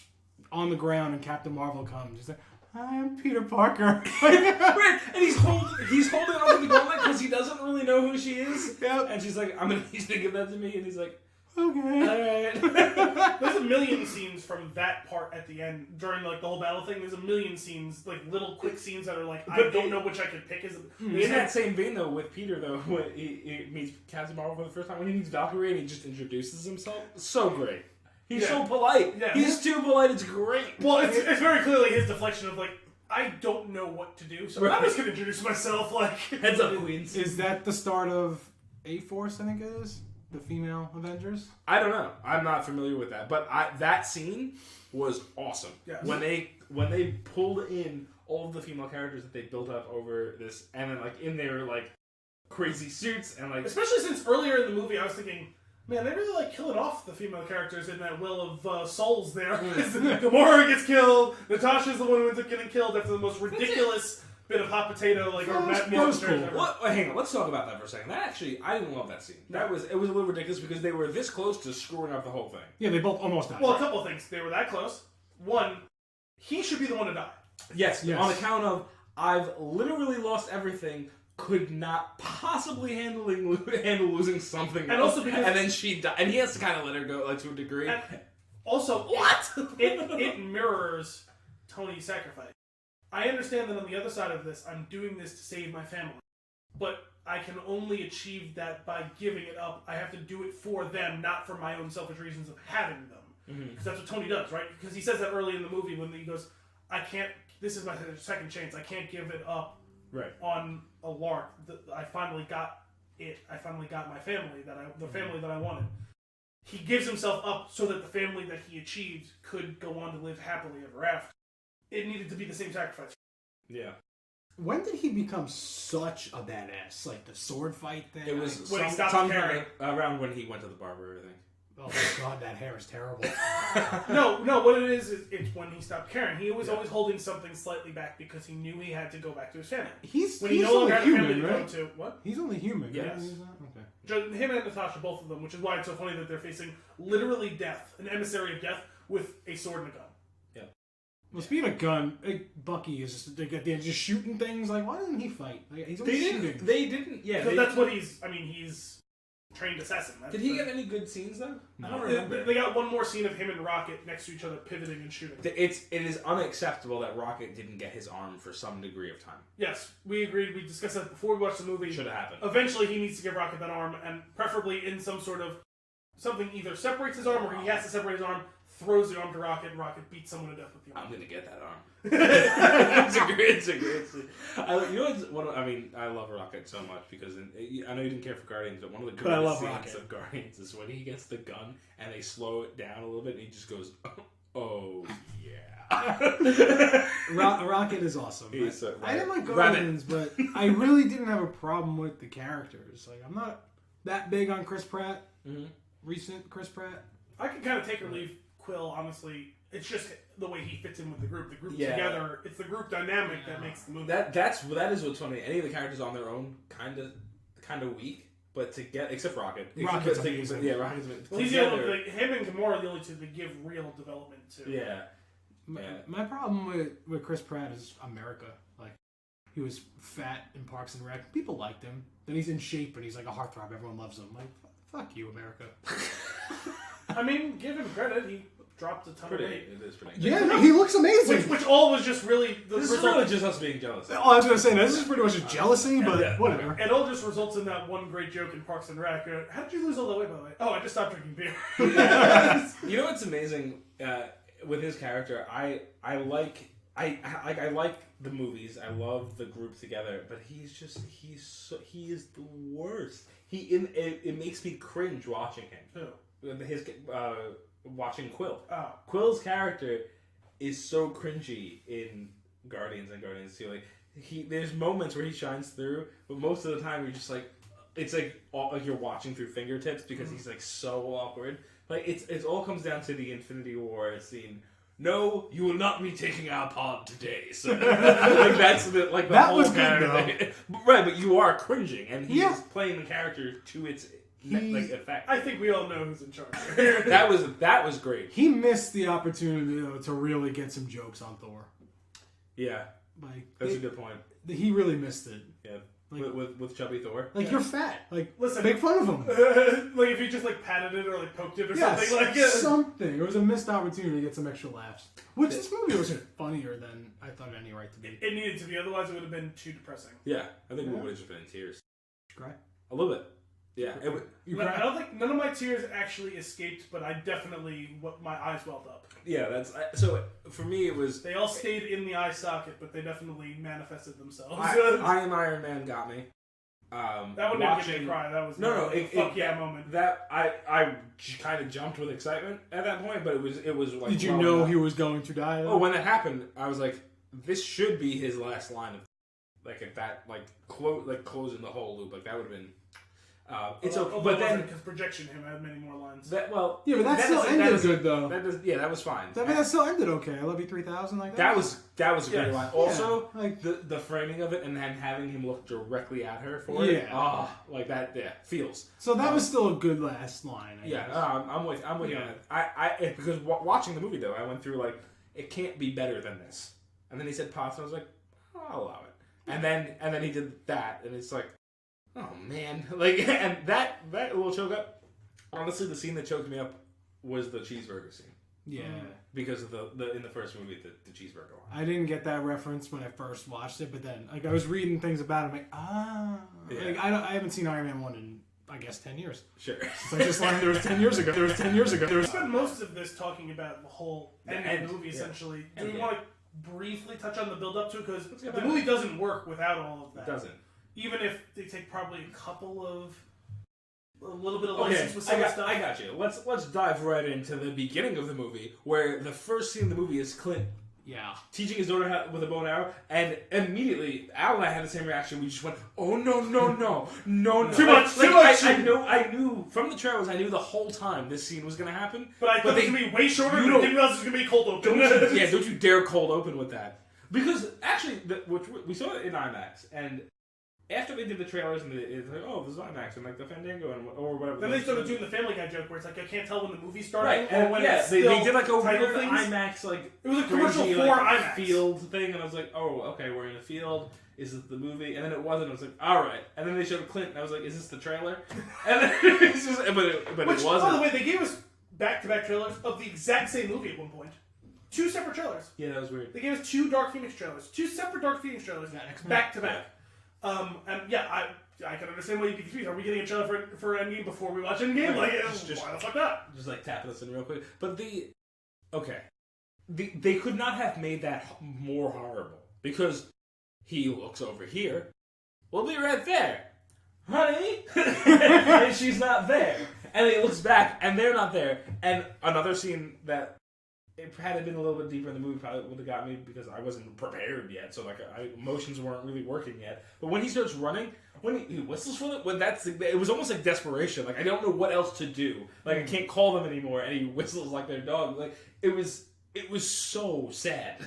Speaker 3: on the ground and Captain Marvel comes, he's like, "I am Peter Parker."
Speaker 1: Right, and he's holding on to the gauntlet because he doesn't really know who she is.
Speaker 3: Yep.
Speaker 1: And she's like, he's gonna give that to me, and he's like,
Speaker 3: Okay.
Speaker 1: alright.
Speaker 2: There's a million scenes from that part at the end during like the whole battle thing. There's a million scenes, like little quick scenes that are like I don't know which I could pick.
Speaker 1: In that same vein though, with Peter though, when he meets Captain Marvel for the first time, when he meets Valkyrie and he just introduces himself, so great. He's so polite.
Speaker 2: Yeah.
Speaker 1: He's too polite. It's great.
Speaker 2: Well, it's very clearly his deflection of like I don't know what to do, so I'm just gonna introduce myself. Like
Speaker 1: Heads up, Queens.
Speaker 3: Is that the start of A-Force, I think it is? The female Avengers?
Speaker 1: I don't know. I'm not familiar with that, but that scene was awesome.
Speaker 2: Yes.
Speaker 1: When they pulled in all of the female characters that they built up over this, and then like in their like crazy suits and like
Speaker 2: especially since earlier in the movie I was thinking, man, they really like killing off the female characters in that Will of Souls there. Gamora gets killed, Natasha's the one who ends up getting killed after the most ridiculous bit of hot potato, like or Matt
Speaker 3: was
Speaker 2: Miller.
Speaker 3: cool.
Speaker 1: hang on, let's talk about that for a second. That actually, I didn't love that scene. It was a little ridiculous because they were this close to screwing up the whole thing.
Speaker 3: Yeah, they both almost died.
Speaker 2: Well, a couple of things. They were that close. One, he should be the one to die.
Speaker 1: Yes. On account of I've literally lost everything. Could not possibly handle losing something,
Speaker 2: and also because
Speaker 1: and then she died, and he has to kind of let her go, like to a degree.
Speaker 2: Also,
Speaker 1: what?
Speaker 2: it mirrors Tony's sacrifice. I understand that on the other side of this, I'm doing this to save my family, but I can only achieve that by giving it up. I have to do it for them, not for my own selfish reasons of having them. Because that's what Tony does, right? Because he says that early in the movie when he goes, "I can't. This is my second chance. I can't give it up."
Speaker 1: Right.
Speaker 2: On a lark, I finally got it. I finally got my family the family that I wanted. He gives himself up so that the family that he achieved could go on to live happily ever after. It needed to be the same sacrifice.
Speaker 1: Yeah.
Speaker 3: When did he become such a badass? Like the sword fight thing?
Speaker 1: It was
Speaker 2: when he stopped caring.
Speaker 1: Around when he went to the barber, I think.
Speaker 3: Oh my god, that hair is terrible.
Speaker 2: No, what it is it's when he stopped caring. He was always holding something slightly back because he knew he had to go back to his family.
Speaker 3: He's
Speaker 2: no longer had a family
Speaker 3: human,
Speaker 2: to
Speaker 3: right?
Speaker 2: go to. What?
Speaker 3: He's only human, right?
Speaker 1: Yes.
Speaker 3: Okay.
Speaker 2: Him and Natasha, both of them, which is why it's so funny that they're facing literally death, an emissary of death, with a sword and a gun.
Speaker 1: Yeah.
Speaker 3: Well, speaking of gun, Bucky is just, they're just shooting things. Like, why doesn't he fight? Like, he's always shooting.
Speaker 1: They didn't. Yeah.
Speaker 2: Because that's what he's trained assassin.
Speaker 1: Did he get any good scenes though?
Speaker 3: No.
Speaker 1: I don't remember.
Speaker 2: They got one more scene of him and Rocket next to each other, pivoting and shooting.
Speaker 1: It is unacceptable that Rocket didn't get his arm for some degree of time.
Speaker 2: Yes, we agreed. We discussed that before we watched the movie.
Speaker 1: Should have happened.
Speaker 2: Eventually, he needs to give Rocket that arm, and preferably in some sort of something either separates his arm or he has to separate his arm, throws the arm to Rocket, and Rocket beats someone to death with the arm.
Speaker 1: I'm gonna get that arm. It's a great scene. I love Rocket so much because I know you didn't care for Guardians, but one of the greatest scenes of Guardians is when he gets the gun and they slow it down a little bit and he just goes, "Oh yeah."
Speaker 3: Rocket is awesome. I didn't like Guardians, but I really didn't have a problem with the characters. Like, I'm not that big on Chris Pratt. Recent Chris Pratt.
Speaker 2: I can kind of take or leave Quill, honestly. It's just the way he fits in with the group. The group together. It's the group dynamic that makes the movie.
Speaker 1: That is what's funny. Any of the characters on their own kind of weak, but to get except Rocket.
Speaker 3: Rocket's amazing.
Speaker 1: Yeah, Rocket's amazing.
Speaker 2: Well, him and Gamora are the only two that give real development to.
Speaker 1: Yeah.
Speaker 3: My problem with Chris Pratt is America. Like, he was fat in Parks and Rec. People liked him. Then he's in shape and he's like a heartthrob. Everyone loves him. Like, fuck you, America.
Speaker 2: I mean, give him credit. dropped a ton of weight.
Speaker 1: It is pretty.
Speaker 3: Yeah, no, he looks amazing.
Speaker 2: Which all was just really the
Speaker 1: This is
Speaker 2: result.
Speaker 1: really just us being jealous.
Speaker 3: Oh, I was going to say, this is pretty much just jealousy, but
Speaker 1: Yeah.
Speaker 3: whatever.
Speaker 2: It all just results in that one great joke in Parks and Rec. How did you lose all that weight, by the way? Oh, I just stopped drinking beer.
Speaker 1: You know what's amazing with his character? I like the movies. I love the group together, but he is the worst. It makes me cringe watching him.
Speaker 2: Who?
Speaker 1: His watching Quill.
Speaker 2: Oh.
Speaker 1: Quill's character is so cringy in Guardians and Guardians 2. Like there's moments where he shines through, but most of the time you're just like, it's like you're watching through fingertips because he's like so awkward. Like it all comes down to the Infinity War scene. No, you will not be taking our pod today. So, like that's the
Speaker 3: that
Speaker 1: whole
Speaker 3: was good,
Speaker 1: character. Right, but you are cringing, and he's
Speaker 3: Yeah.
Speaker 1: playing the character to its effect.
Speaker 2: I think we all know who's in charge.
Speaker 1: that was great.
Speaker 3: He missed the opportunity, though, to really get some jokes on Thor.
Speaker 1: Yeah,
Speaker 3: Like
Speaker 1: that's a good point.
Speaker 3: He really missed it.
Speaker 1: Yeah,
Speaker 3: Like-
Speaker 1: with chubby Thor.
Speaker 3: Like, you're fat. Like,
Speaker 2: Listen.
Speaker 3: make fun of him.
Speaker 2: Like if you just like patted it or like poked it or
Speaker 3: Yes,
Speaker 2: something like
Speaker 3: something. It was a missed opportunity to get some extra laughs. Which this movie was funnier than I thought it had any right to be.
Speaker 2: It needed to be, otherwise it would have been too depressing.
Speaker 1: Yeah, I think we would have just been in tears.
Speaker 3: Cry?
Speaker 1: A little bit. Yeah,
Speaker 3: You
Speaker 2: I
Speaker 3: cry?
Speaker 2: don't think none of my tears actually escaped, but I definitely my eyes welled up.
Speaker 1: yeah. So for me it was.
Speaker 2: They all stayed in the eye socket, but they definitely manifested themselves.
Speaker 1: I Am Iron Man got me.
Speaker 2: That one didn't get me cry. That was a moment.
Speaker 1: That I kind of jumped with excitement at that point, but it was like.
Speaker 3: Did you know he was going to die?
Speaker 1: Oh, when that happened, I was like, this should be his last line of, like if that closing the whole loop, like that would have been. It's okay, but then
Speaker 2: because projection him had many more lines.
Speaker 1: yeah, but
Speaker 3: that still ended good though.
Speaker 1: That was fine.
Speaker 3: That still ended okay. I love you 3000 like that.
Speaker 1: That was a great line. Also,
Speaker 3: Yeah, like
Speaker 1: the framing of it and then having him look directly at her for it.
Speaker 3: Yeah.
Speaker 1: Like that. Yeah, feels.
Speaker 3: So that was still a good last line. I guess.
Speaker 1: I'm with you on it. Because watching the movie though, I went through like it can't be better than this, and then he said pots, and I was like, I'll allow it. And then he did that, and it's like, oh man, like, and that little choke up. Honestly, the scene that choked me up was the cheeseburger scene.
Speaker 3: Yeah.
Speaker 1: Because of the in the first movie, the cheeseburger one.
Speaker 3: I didn't get that reference when I first watched it, but then like I was reading things about it, I'm like,
Speaker 1: Yeah.
Speaker 3: like I haven't seen Iron Man 1 in I guess 10 years.
Speaker 1: Sure.
Speaker 3: So I just learned there was 10 years ago.
Speaker 2: We spent most of this talking about the whole end of the movie, essentially. Do we want to briefly touch on the build up to it? Because the movie doesn't work without all of that.
Speaker 1: It doesn't.
Speaker 2: Even if they take probably a little bit of license with some stuff.
Speaker 1: I got you. Let's dive right into the beginning of the movie, where the first scene of the movie is Clint teaching his daughter with a bow and arrow, and immediately Al and I had the same reaction. We just went, "Oh no,
Speaker 2: Too much.
Speaker 1: I knew from the trailers. I knew the whole time this scene was going to happen.
Speaker 2: But I thought it was going to be way shorter. But I didn't realize it was going to be cold open.
Speaker 1: Don't you dare cold open with that. Because actually, we saw it in IMAX, and after they did the trailers and it's like, oh, this is IMAX and like the Fandango or whatever.
Speaker 2: Then they started doing the Family Guy joke where it's like I can't tell when the movie's starting
Speaker 1: right,
Speaker 2: or when it's
Speaker 1: they
Speaker 2: still
Speaker 1: did like a
Speaker 2: title
Speaker 1: weird
Speaker 2: things.
Speaker 1: IMAX like
Speaker 2: It was a commercial
Speaker 1: cringy,
Speaker 2: for
Speaker 1: like,
Speaker 2: IMAX
Speaker 1: field thing, and I was like, oh, okay, we're in a field. Is this the movie? And then it wasn't. I was like, all right. And then they showed Clint, and I was like, is this the trailer? And then it's just, but it wasn't.
Speaker 2: By the way, they gave us back-to-back trailers of the exact same movie at one point. 2 separate trailers.
Speaker 1: Yeah, that was weird.
Speaker 2: They gave us 2 Dark Phoenix trailers. 2 separate Dark Phoenix trailers. Back-to-back. And yeah, I can understand why you'd be confused. Are we getting a trailer for Endgame before we watch Endgame? Like,
Speaker 1: just
Speaker 2: why the fuck not?
Speaker 1: Just like tapping us in real quick. But they could not have made that more horrible because he looks over here. We'll be right there, honey, and she's not there. And he looks back, and they're not there. And another scene that it had been a little bit deeper in the movie probably would have got me because I wasn't prepared yet, so like emotions weren't really working yet. But when he starts running, when he whistles for it, it was almost like desperation. Like I don't know what else to do. Like I can't call them anymore, and he whistles like their dog. Like it was so sad,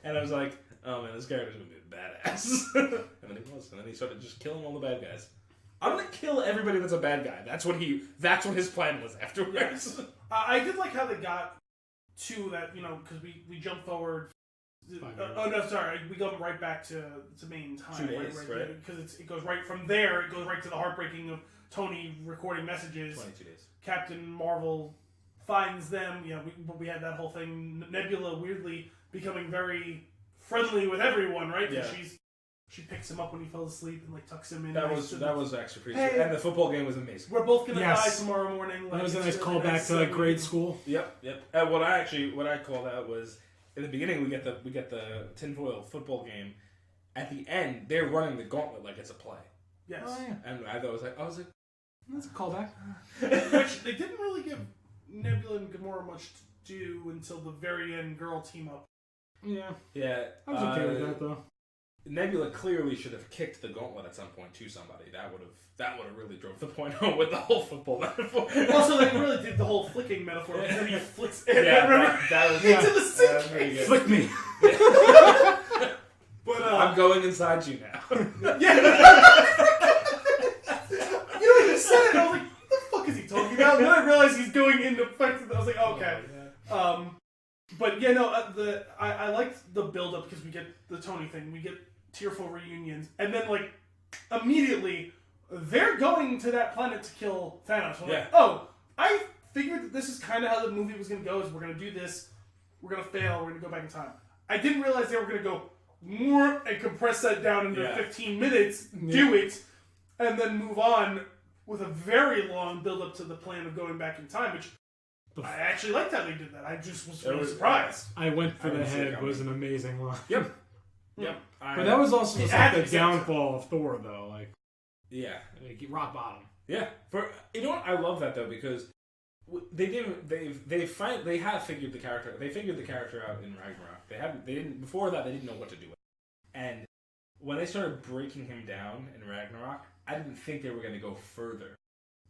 Speaker 1: and I was like, oh man, this character's gonna be a badass. And then he was, and then he started just killing all the bad guys. I'm gonna kill everybody that's a bad guy. That's what his plan was afterwards.
Speaker 2: Yes. I did like how they got to that, because we jump forward. Oh no, sorry, we go right back to main time.
Speaker 1: 2 days, right?
Speaker 2: Because it goes right from there. It goes right to the heartbreaking of Tony recording messages.
Speaker 1: 22 days.
Speaker 2: Captain Marvel finds them. You know, we had that whole thing. Nebula weirdly becoming very friendly with everyone, right?
Speaker 1: Yeah.
Speaker 2: She picks him up when he fell asleep and like tucks him in.
Speaker 1: That was actually pretty
Speaker 2: Hey.
Speaker 1: sweet. And the football game was amazing.
Speaker 2: We're both gonna
Speaker 3: Yes.
Speaker 2: die tomorrow morning. Like,
Speaker 3: That was a
Speaker 2: it's
Speaker 3: nice
Speaker 2: really
Speaker 3: callback to like grade school.
Speaker 1: Yep. And what I called out was in the beginning we get the tinfoil football game. At the end, they're running the gauntlet like it's a play.
Speaker 2: Yes.
Speaker 3: Oh, yeah.
Speaker 1: And I was like,
Speaker 3: That's a callback.
Speaker 2: Which they didn't really give Nebula and Gamora much to do until the very end. Girl team up.
Speaker 3: Yeah.
Speaker 1: yeah.
Speaker 3: I was okay with that though.
Speaker 1: Nebula clearly should have kicked the gauntlet at some point to somebody. That would have really drove the point home with the whole football metaphor.
Speaker 2: Also, they really did the whole flicking metaphor because then he flicks it.
Speaker 1: Yeah,
Speaker 2: Remember?
Speaker 1: that was
Speaker 2: Into the sink.
Speaker 1: that was pretty good.
Speaker 3: Flick me.
Speaker 2: But
Speaker 1: I'm going inside you now.
Speaker 2: yeah. You know, he just said it. And I was like, "What the fuck is he talking about?" And then I realized he's going into effect. I was like, oh, "Okay." But yeah, no. I liked the build up because we get the Tony thing, we get tearful reunions, and then like immediately they're going to that planet to kill Thanos. I'm like, oh, I figured that this is kind of how the movie was going to go. Is we're going to do this, we're going to fail, we're going to go back in time. I didn't realize they were going to go more and compress that down into 15 minutes, do it, and then move on with a very long build up to the plan of going back in time, which I actually liked how they did that. I just was really surprised.
Speaker 3: I went for the head was an amazing line.
Speaker 1: Yep.
Speaker 3: But that was also just like the downfall of Thor, though. Like,
Speaker 1: yeah,
Speaker 3: like rock bottom.
Speaker 1: Yeah. You know what? I love that though because they have figured the character. They figured the character out in Ragnarok. They didn't before that. They didn't know what to do with it. And when they started breaking him down in Ragnarok, I didn't think they were going to go further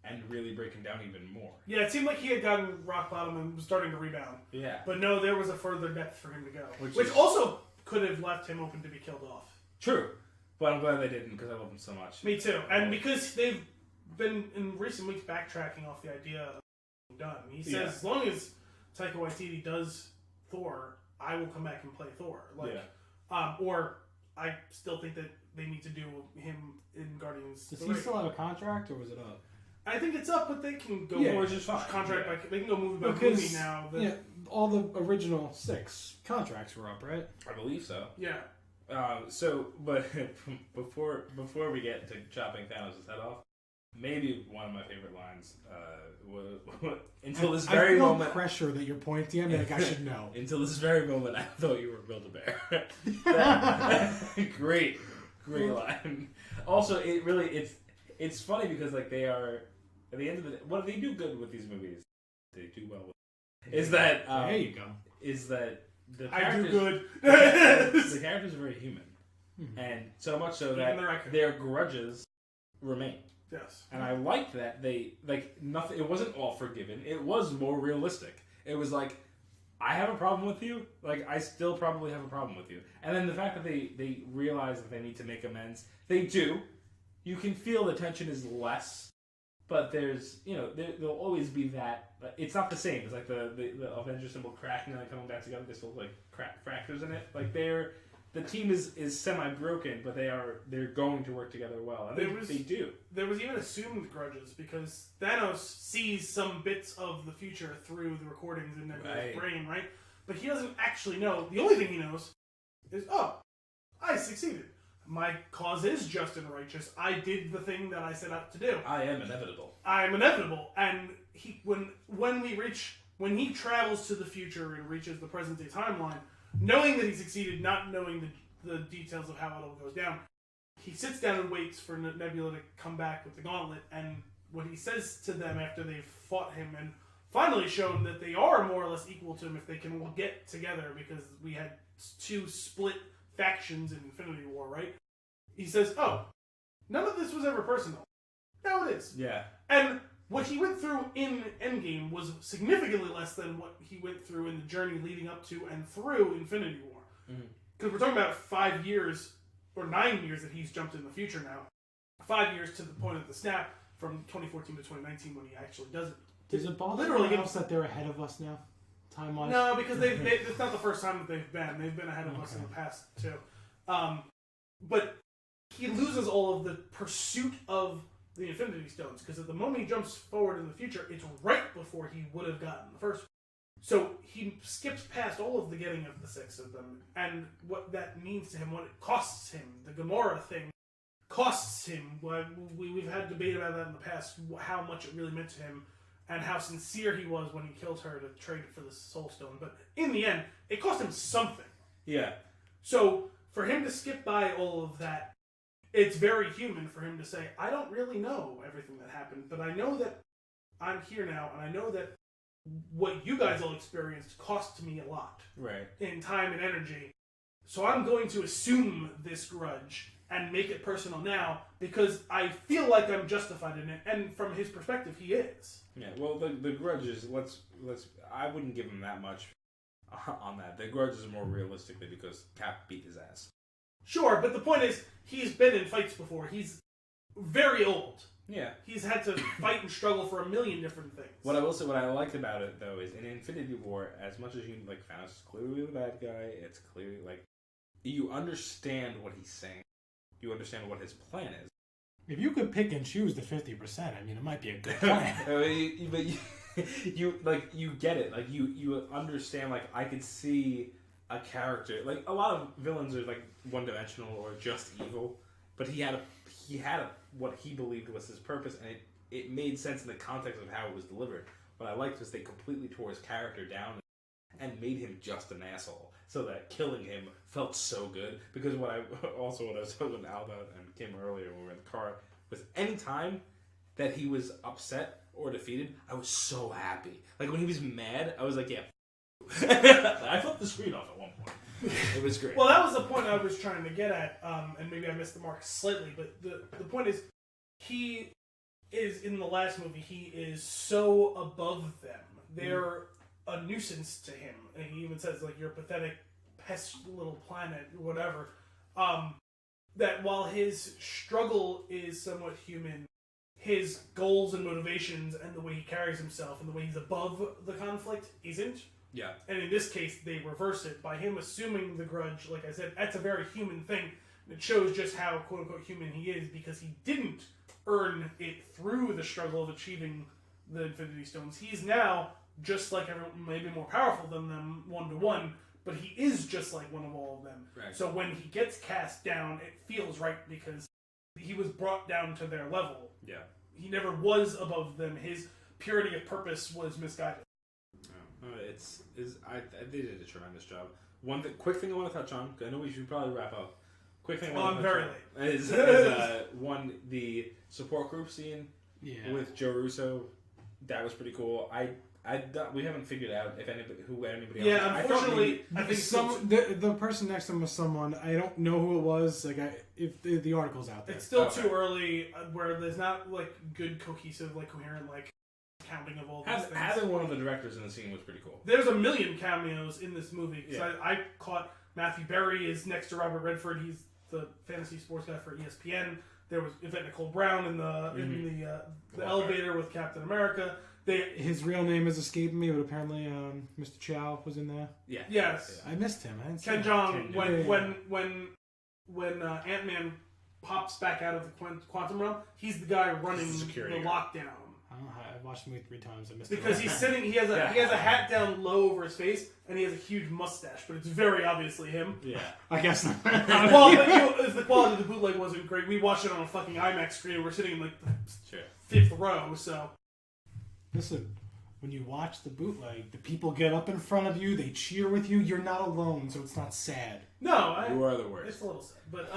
Speaker 1: and really break him down even more.
Speaker 2: Yeah, it seemed like he had gotten rock bottom and was starting to rebound.
Speaker 1: Yeah.
Speaker 2: But no, there was a further depth for him to go. Which also could have left him open to be killed off.
Speaker 1: True. But I'm glad they didn't because I love him so much.
Speaker 2: Me too. And because they've been, in recent weeks, backtracking off the idea of being done. He says, as long as Taika Waititi does Thor, I will come back and play Thor. Or I still think that they need to do him in Guardians.
Speaker 3: Does he still have a contract, or was it up?
Speaker 2: I think it's up, but they can go contract by they can go movie by movie now.
Speaker 3: Yeah, all the original 6 contracts were up, right?
Speaker 1: I believe so.
Speaker 2: Yeah.
Speaker 1: But before we get to chopping Thanos' head off, maybe one of my favorite lines was until this very moment. I feel
Speaker 3: pressure that you're pointing at me like I should know.
Speaker 1: Until this very moment, I thought you were Build-A-Bear. Great line. Also, it's funny because like they are at the end of the day, what they do good with these movies, they do well with. Is that
Speaker 3: there you go?
Speaker 1: Is that the
Speaker 2: I do good.
Speaker 1: The characters are very human, and so much so that their grudges remain.
Speaker 2: Yes,
Speaker 1: and I liked that they nothing. It wasn't all forgiven. It was more realistic. It was like, I have a problem with you. Like I still probably have a problem with you. And then the fact that they realize that they need to make amends. They do. You can feel the tension is less, but there's there'll always be that. It's not the same. It's like the Avengers symbol cracking and then coming back together. There's still like fractures in it. Like the team is semi broken, but they're going to work together well, and they do.
Speaker 2: There was even assumed grudges because Thanos sees some bits of the future through the recordings in Nebula's brain, right? But he doesn't actually know. The only thing he knows is, I succeeded. My cause is just and righteous. I did the thing that I set out to do.
Speaker 1: I am inevitable.
Speaker 2: And when he travels to the future and reaches the present day timeline, knowing that he succeeded, not knowing the details of how it all goes down, he sits down and waits for Nebula to come back with the gauntlet. And what he says to them after they've fought him and finally shown that they are more or less equal to him if they can get together, because we had 2 split factions in Infinity War, right? He says, none of this was ever personal. Now it is.
Speaker 1: Yeah.
Speaker 2: And what he went through in Endgame was significantly less than what he went through in the journey leading up to and through Infinity War. Because we're talking about 5 years, or 9 years that he's jumped in the future now. 5 years to the point of the snap from 2014 to 2019 when he actually does it.
Speaker 3: Does it bother literally else that they're ahead of us now? Time-wise?
Speaker 2: No, because it's not the first time that they've been. They've been ahead of us in the past, too. But he loses all of the pursuit of the Infinity Stones, because at the moment he jumps forward in the future, it's right before he would have gotten the first one. So he skips past all of the getting of the 6 of them, and what that means to him, what it costs him. The Gamora thing costs him. We've had debate about that in the past, how much it really meant to him, and how sincere he was when he killed her to trade for the Soul Stone. But in the end, it cost him something.
Speaker 1: Yeah.
Speaker 2: So for him to skip by all of that, it's very human for him to say, I don't really know everything that happened, but I know that I'm here now, and I know that what you guys all experienced cost me a lot.
Speaker 1: Right.
Speaker 2: In time and energy. So I'm going to assume this grudge and make it personal now because I feel like I'm justified in it. And from his perspective, he is.
Speaker 1: Yeah, well, the grudge is, I wouldn't give him that much on that. The grudge is more realistically because Cap beat his ass.
Speaker 2: Sure, but the point is, he's been in fights before. He's very old.
Speaker 1: Yeah.
Speaker 2: He's had to fight and struggle for a million different things.
Speaker 1: What I will say, what I liked about it, though, is in Infinity War, as much as you, like, Thanos is clearly the bad guy, it's clearly, like, you understand what he's saying. You understand what his plan is.
Speaker 3: If you could pick and choose the 50%, I mean, it might be a good plan.
Speaker 1: But you get it. Like, you understand, like, I could see a character, like, a lot of villains are, like, one-dimensional or just evil, but he had what he believed was his purpose, and it made sense in the context of how it was delivered. What I liked was they completely tore his character down and made him just an asshole, so that killing him felt so good. Because what I was talking with Al about and Kim earlier when we were in the car was any time that he was upset or defeated, I was so happy. Like when he was mad, I was like, yeah. I flipped the screen off at one point. It was great.
Speaker 2: Well, that was the point I was trying to get at, and maybe I missed the mark slightly, but the point is, he is, in the last movie, he is so above them. They're a nuisance to him. And he even says, like, you're a pathetic pest little planet, or whatever. That while his struggle is somewhat human, his goals and motivations and the way he carries himself and the way he's above the conflict isn't.
Speaker 1: Yeah.
Speaker 2: And in this case, they reverse it by him assuming the grudge. Like I said, that's a very human thing. It shows just how quote-unquote human he is because he didn't earn it through the struggle of achieving the Infinity Stones. He's now just like everyone, maybe more powerful than them one-to-one, but he is just like one of all of them.
Speaker 1: Right.
Speaker 2: So when he gets cast down, it feels right because he was brought down to their level.
Speaker 1: Yeah.
Speaker 2: He never was above them. His purity of purpose was misguided.
Speaker 1: They did a tremendous job. Quick thing I want to touch on, because I know we should probably wrap up. Quick thing I want to touch on is the support group scene with Joe Russo. That was pretty cool. We haven't figured out who anybody else.
Speaker 2: Yeah, unfortunately, I think
Speaker 3: the person next to him was someone I don't know who it was. Like, if the article's out there,
Speaker 2: it's still too early. Where there's not like good, cohesive, like coherent, like counting of all these things.
Speaker 1: Having one of the directors in the scene was pretty cool.
Speaker 2: There's a million cameos in this movie.
Speaker 1: Yeah.
Speaker 2: I caught Matthew Berry is next to Robert Redford. He's the fantasy sports guy for ESPN. There was Yvette Nicole Brown in the elevator with Captain America.
Speaker 3: His real name is escaping me, but apparently Mr. Chow was in there.
Speaker 1: Yeah.
Speaker 2: Yes.
Speaker 3: I missed him. I didn't see
Speaker 2: Ken
Speaker 3: him.
Speaker 2: Jeong, when Ant-Man pops back out of the quantum realm, he's the guy running the lockdown.
Speaker 3: I don't know how, I've watched the movie 3 times. I missed
Speaker 2: because he's sitting. He has a hat down low over his face, and he has a huge mustache, but it's very obviously him.
Speaker 1: Yeah,
Speaker 3: I guess not.
Speaker 2: Well, but if the quality of the bootleg wasn't great, we watched it on a fucking IMAX screen. We're sitting in like the 5th row, so.
Speaker 3: Listen, when you watch the bootleg, the people get up in front of you, they cheer with you. You're not alone, so it's not sad.
Speaker 2: No,
Speaker 1: you are the worst.
Speaker 2: It's a little sad, but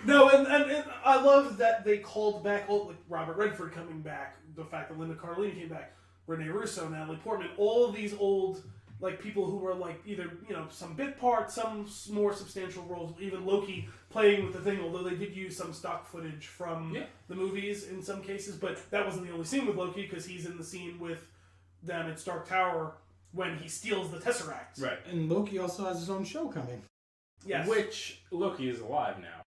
Speaker 2: no, and I love that they called back like Robert Redford coming back, the fact that Linda Cardellini came back, Rene Russo, Natalie Portman, all of these old like people who were like either some bit parts, some more substantial roles, even Loki playing with the thing. Although they did use some stock footage from the movies in some cases, but that wasn't the only scene with Loki because he's in the scene with them at Stark Tower when he steals the Tesseract.
Speaker 1: Right,
Speaker 3: and Loki also has his own show coming.
Speaker 2: Yes,
Speaker 1: which Loki is alive now.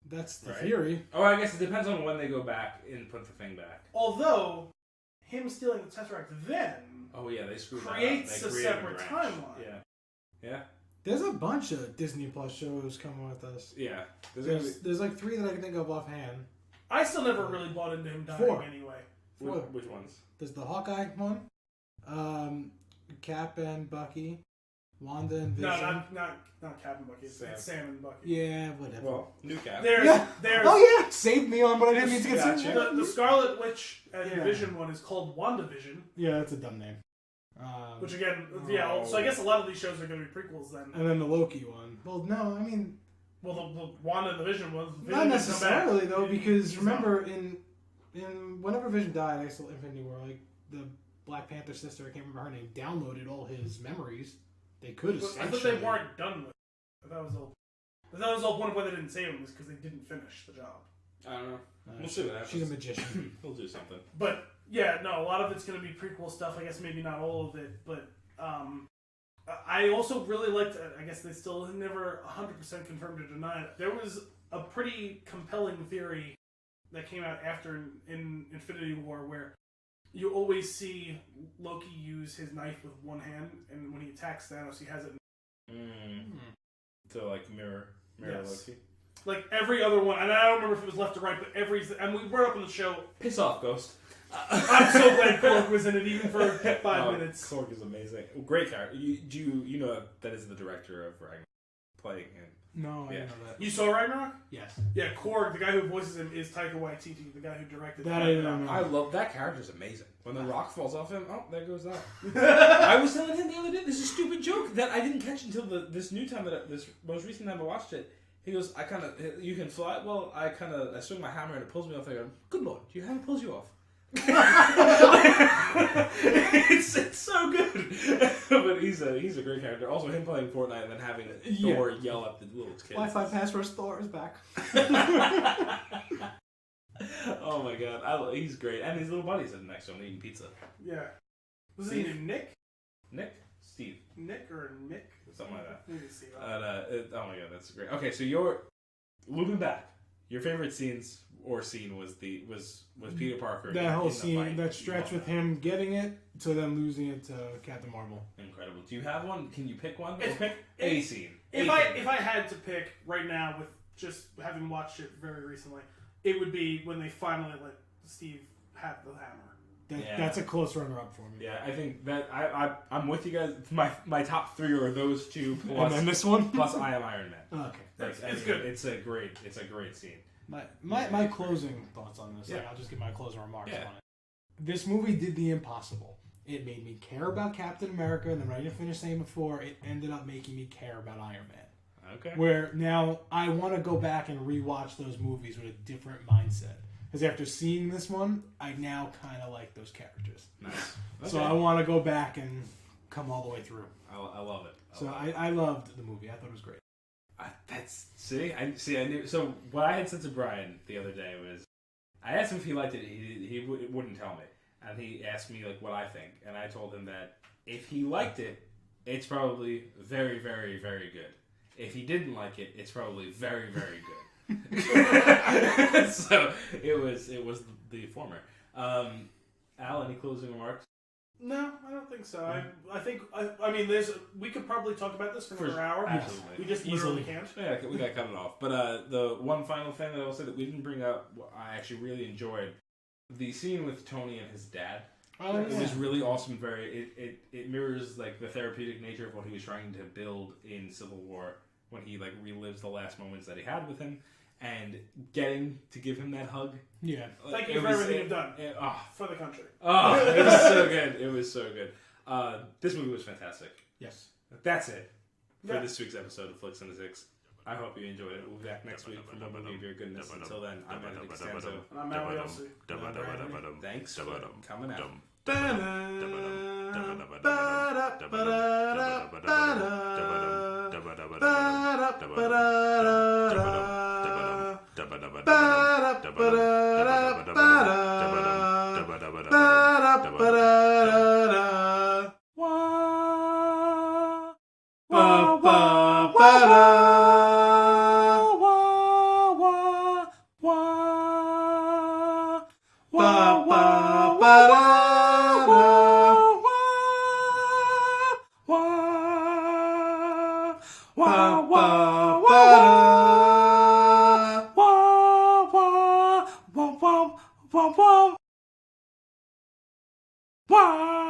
Speaker 3: That's the theory.
Speaker 1: Oh, I guess it depends on when they go back and put the thing back.
Speaker 2: Although him stealing the Tesseract then.
Speaker 1: Oh yeah, they screwed
Speaker 2: creates
Speaker 1: that up.
Speaker 2: a separate timeline.
Speaker 1: Yeah.
Speaker 3: There's a bunch of Disney Plus shows coming with us.
Speaker 1: Yeah.
Speaker 3: There's like 3 that I can think of offhand.
Speaker 2: I still never really bought into him dying
Speaker 3: 4.
Speaker 2: anyway.
Speaker 3: 4.
Speaker 1: Which ones?
Speaker 3: There's the Hawkeye one, Cap and Bucky, Wanda and Vision.
Speaker 2: No, not Cap and Bucky. It's Sam and Bucky.
Speaker 3: Yeah, whatever.
Speaker 1: Well, new Cap.
Speaker 2: There's
Speaker 3: oh yeah, saved me on, but I didn't mean to get
Speaker 1: Gotcha.
Speaker 3: saved.
Speaker 2: the Scarlet Witch and Vision one is called WandaVision.
Speaker 3: Yeah, that's a dumb name.
Speaker 2: Which again, so I guess a lot of these shows are going to be prequels then.
Speaker 3: And then the Loki one. Well, no, I mean,
Speaker 2: Well, the Wanda and the Vision was
Speaker 3: not necessarily though, because
Speaker 2: He's
Speaker 3: remember in whenever Vision died, I saw Infinity War, like the Black Panther sister, I can't remember her name, downloaded all his memories. They could have.
Speaker 2: I thought they weren't done with it. That was the whole point of why they didn't save him, was because they didn't finish the job.
Speaker 1: I don't know. We'll see what happens.
Speaker 3: She's a magician.
Speaker 1: We'll do something.
Speaker 2: But yeah, no, a lot of it's going to be prequel stuff. I guess maybe not all of it, but I also really liked. I guess they still never 100% confirmed or denied it. There was a pretty compelling theory that came out after in Infinity War where you always see Loki use his knife with one hand, and when he attacks Thanos, he has it.
Speaker 1: So like mirror
Speaker 2: Yes.
Speaker 1: Loki.
Speaker 2: Like every other one, and I don't remember if it was left or right, but and we brought up on the show.
Speaker 1: Piss off, Ghost.
Speaker 2: I'm so glad Korg was in it, even for 5 minutes.
Speaker 1: Korg is amazing. Great character. You know that is the director of Ragnarok playing him.
Speaker 3: No, I didn't know that.
Speaker 2: You saw Ragnarok?
Speaker 3: Yes.
Speaker 2: Yeah, Korg, the guy who voices him, is Taika Waititi, the guy who directed
Speaker 3: That I don't know.
Speaker 1: I love that character's amazing. When the rock falls off him, oh, there goes that. I was telling him the other day, this is a stupid joke that I didn't catch until this most recent time I watched it. He goes, you can fly? Well, I swing my hammer and it pulls me off. I go, good lord, your hammer pulls you off. it's so good. But he's a great character. Also, him playing Fortnite and then having Thor yell at the little kids.
Speaker 3: Wi-Fi password Thor is back.
Speaker 1: Oh my god, he's great, and his little buddies in the next one eating pizza.
Speaker 2: Yeah. Was he named Nick?
Speaker 1: Steve,
Speaker 2: Nick or Mick?
Speaker 1: something like that.
Speaker 2: Maybe Steve.
Speaker 1: Oh my god, that's great. Okay, so you're looping back. Your favorite scenes or scene was Peter Parker.
Speaker 3: That whole
Speaker 1: in the
Speaker 3: scene,
Speaker 1: fight.
Speaker 3: that stretch with him getting it to then losing it to Captain Marvel.
Speaker 1: Incredible. Do you have one? Can you pick one? Or
Speaker 2: If-
Speaker 1: pick a scene.
Speaker 2: If I had to pick right now, with just having watched it very recently, it would be when they finally let Steve have the hammer.
Speaker 3: That's a close runner-up for me.
Speaker 1: Yeah, I think that I'm with you guys. My top 3 are those two plus
Speaker 3: And then this one?
Speaker 1: plus I Am Iron Man.
Speaker 3: Oh, okay.
Speaker 2: It's good.
Speaker 1: It's a great scene.
Speaker 3: My closing thoughts on this.
Speaker 1: Yeah.
Speaker 3: I'll just give my closing remarks
Speaker 1: Yeah.
Speaker 3: on it. This movie did the impossible. It made me care about Captain America, and then what I didn't finish saying before, it ended up making me care about Iron Man.
Speaker 1: Okay.
Speaker 3: Where now I want to go back and rewatch those movies with a different mindset. Because after seeing this one, I now kind of like those characters.
Speaker 1: Nice. Okay.
Speaker 3: So I want to go back and come all the way through.
Speaker 1: I love it.
Speaker 3: I loved the movie. I thought it was great.
Speaker 1: I knew. So what I had said to Brian the other day was, I asked him if he liked it. He wouldn't tell me, and he asked me like what I think, and I told him that if he liked it, it's probably very, very, very good. If he didn't like it, it's probably very, very good. So it was the former. Al, any closing remarks?
Speaker 2: No, I don't think so. I think we could probably talk about this for another hour.
Speaker 1: Absolutely.
Speaker 2: We just literally can't.
Speaker 1: Yeah, we got cut it off. But the one final thing that I will say that we didn't bring up, I actually really enjoyed the scene with Tony and his dad.
Speaker 3: Oh,
Speaker 1: It was really awesome. It mirrors like the therapeutic nature of what he was trying to build in Civil War when he like relives the last moments that he had with him, and getting to give him that hug.
Speaker 2: Yeah. Thank you for everything you've done for the country.
Speaker 1: Oh, it was so good. It was so good. This movie was fantastic.
Speaker 3: Yes.
Speaker 1: That's it for this week's episode of Flix and the Six. I hope you enjoyed it. We'll be back next week for more movie of your goodness. Until then, I'm Benedict Costanzo.
Speaker 2: And I'm Matt Wilson.
Speaker 1: Thanks for coming out.
Speaker 3: Wah, wah, Wah, wah. Wah.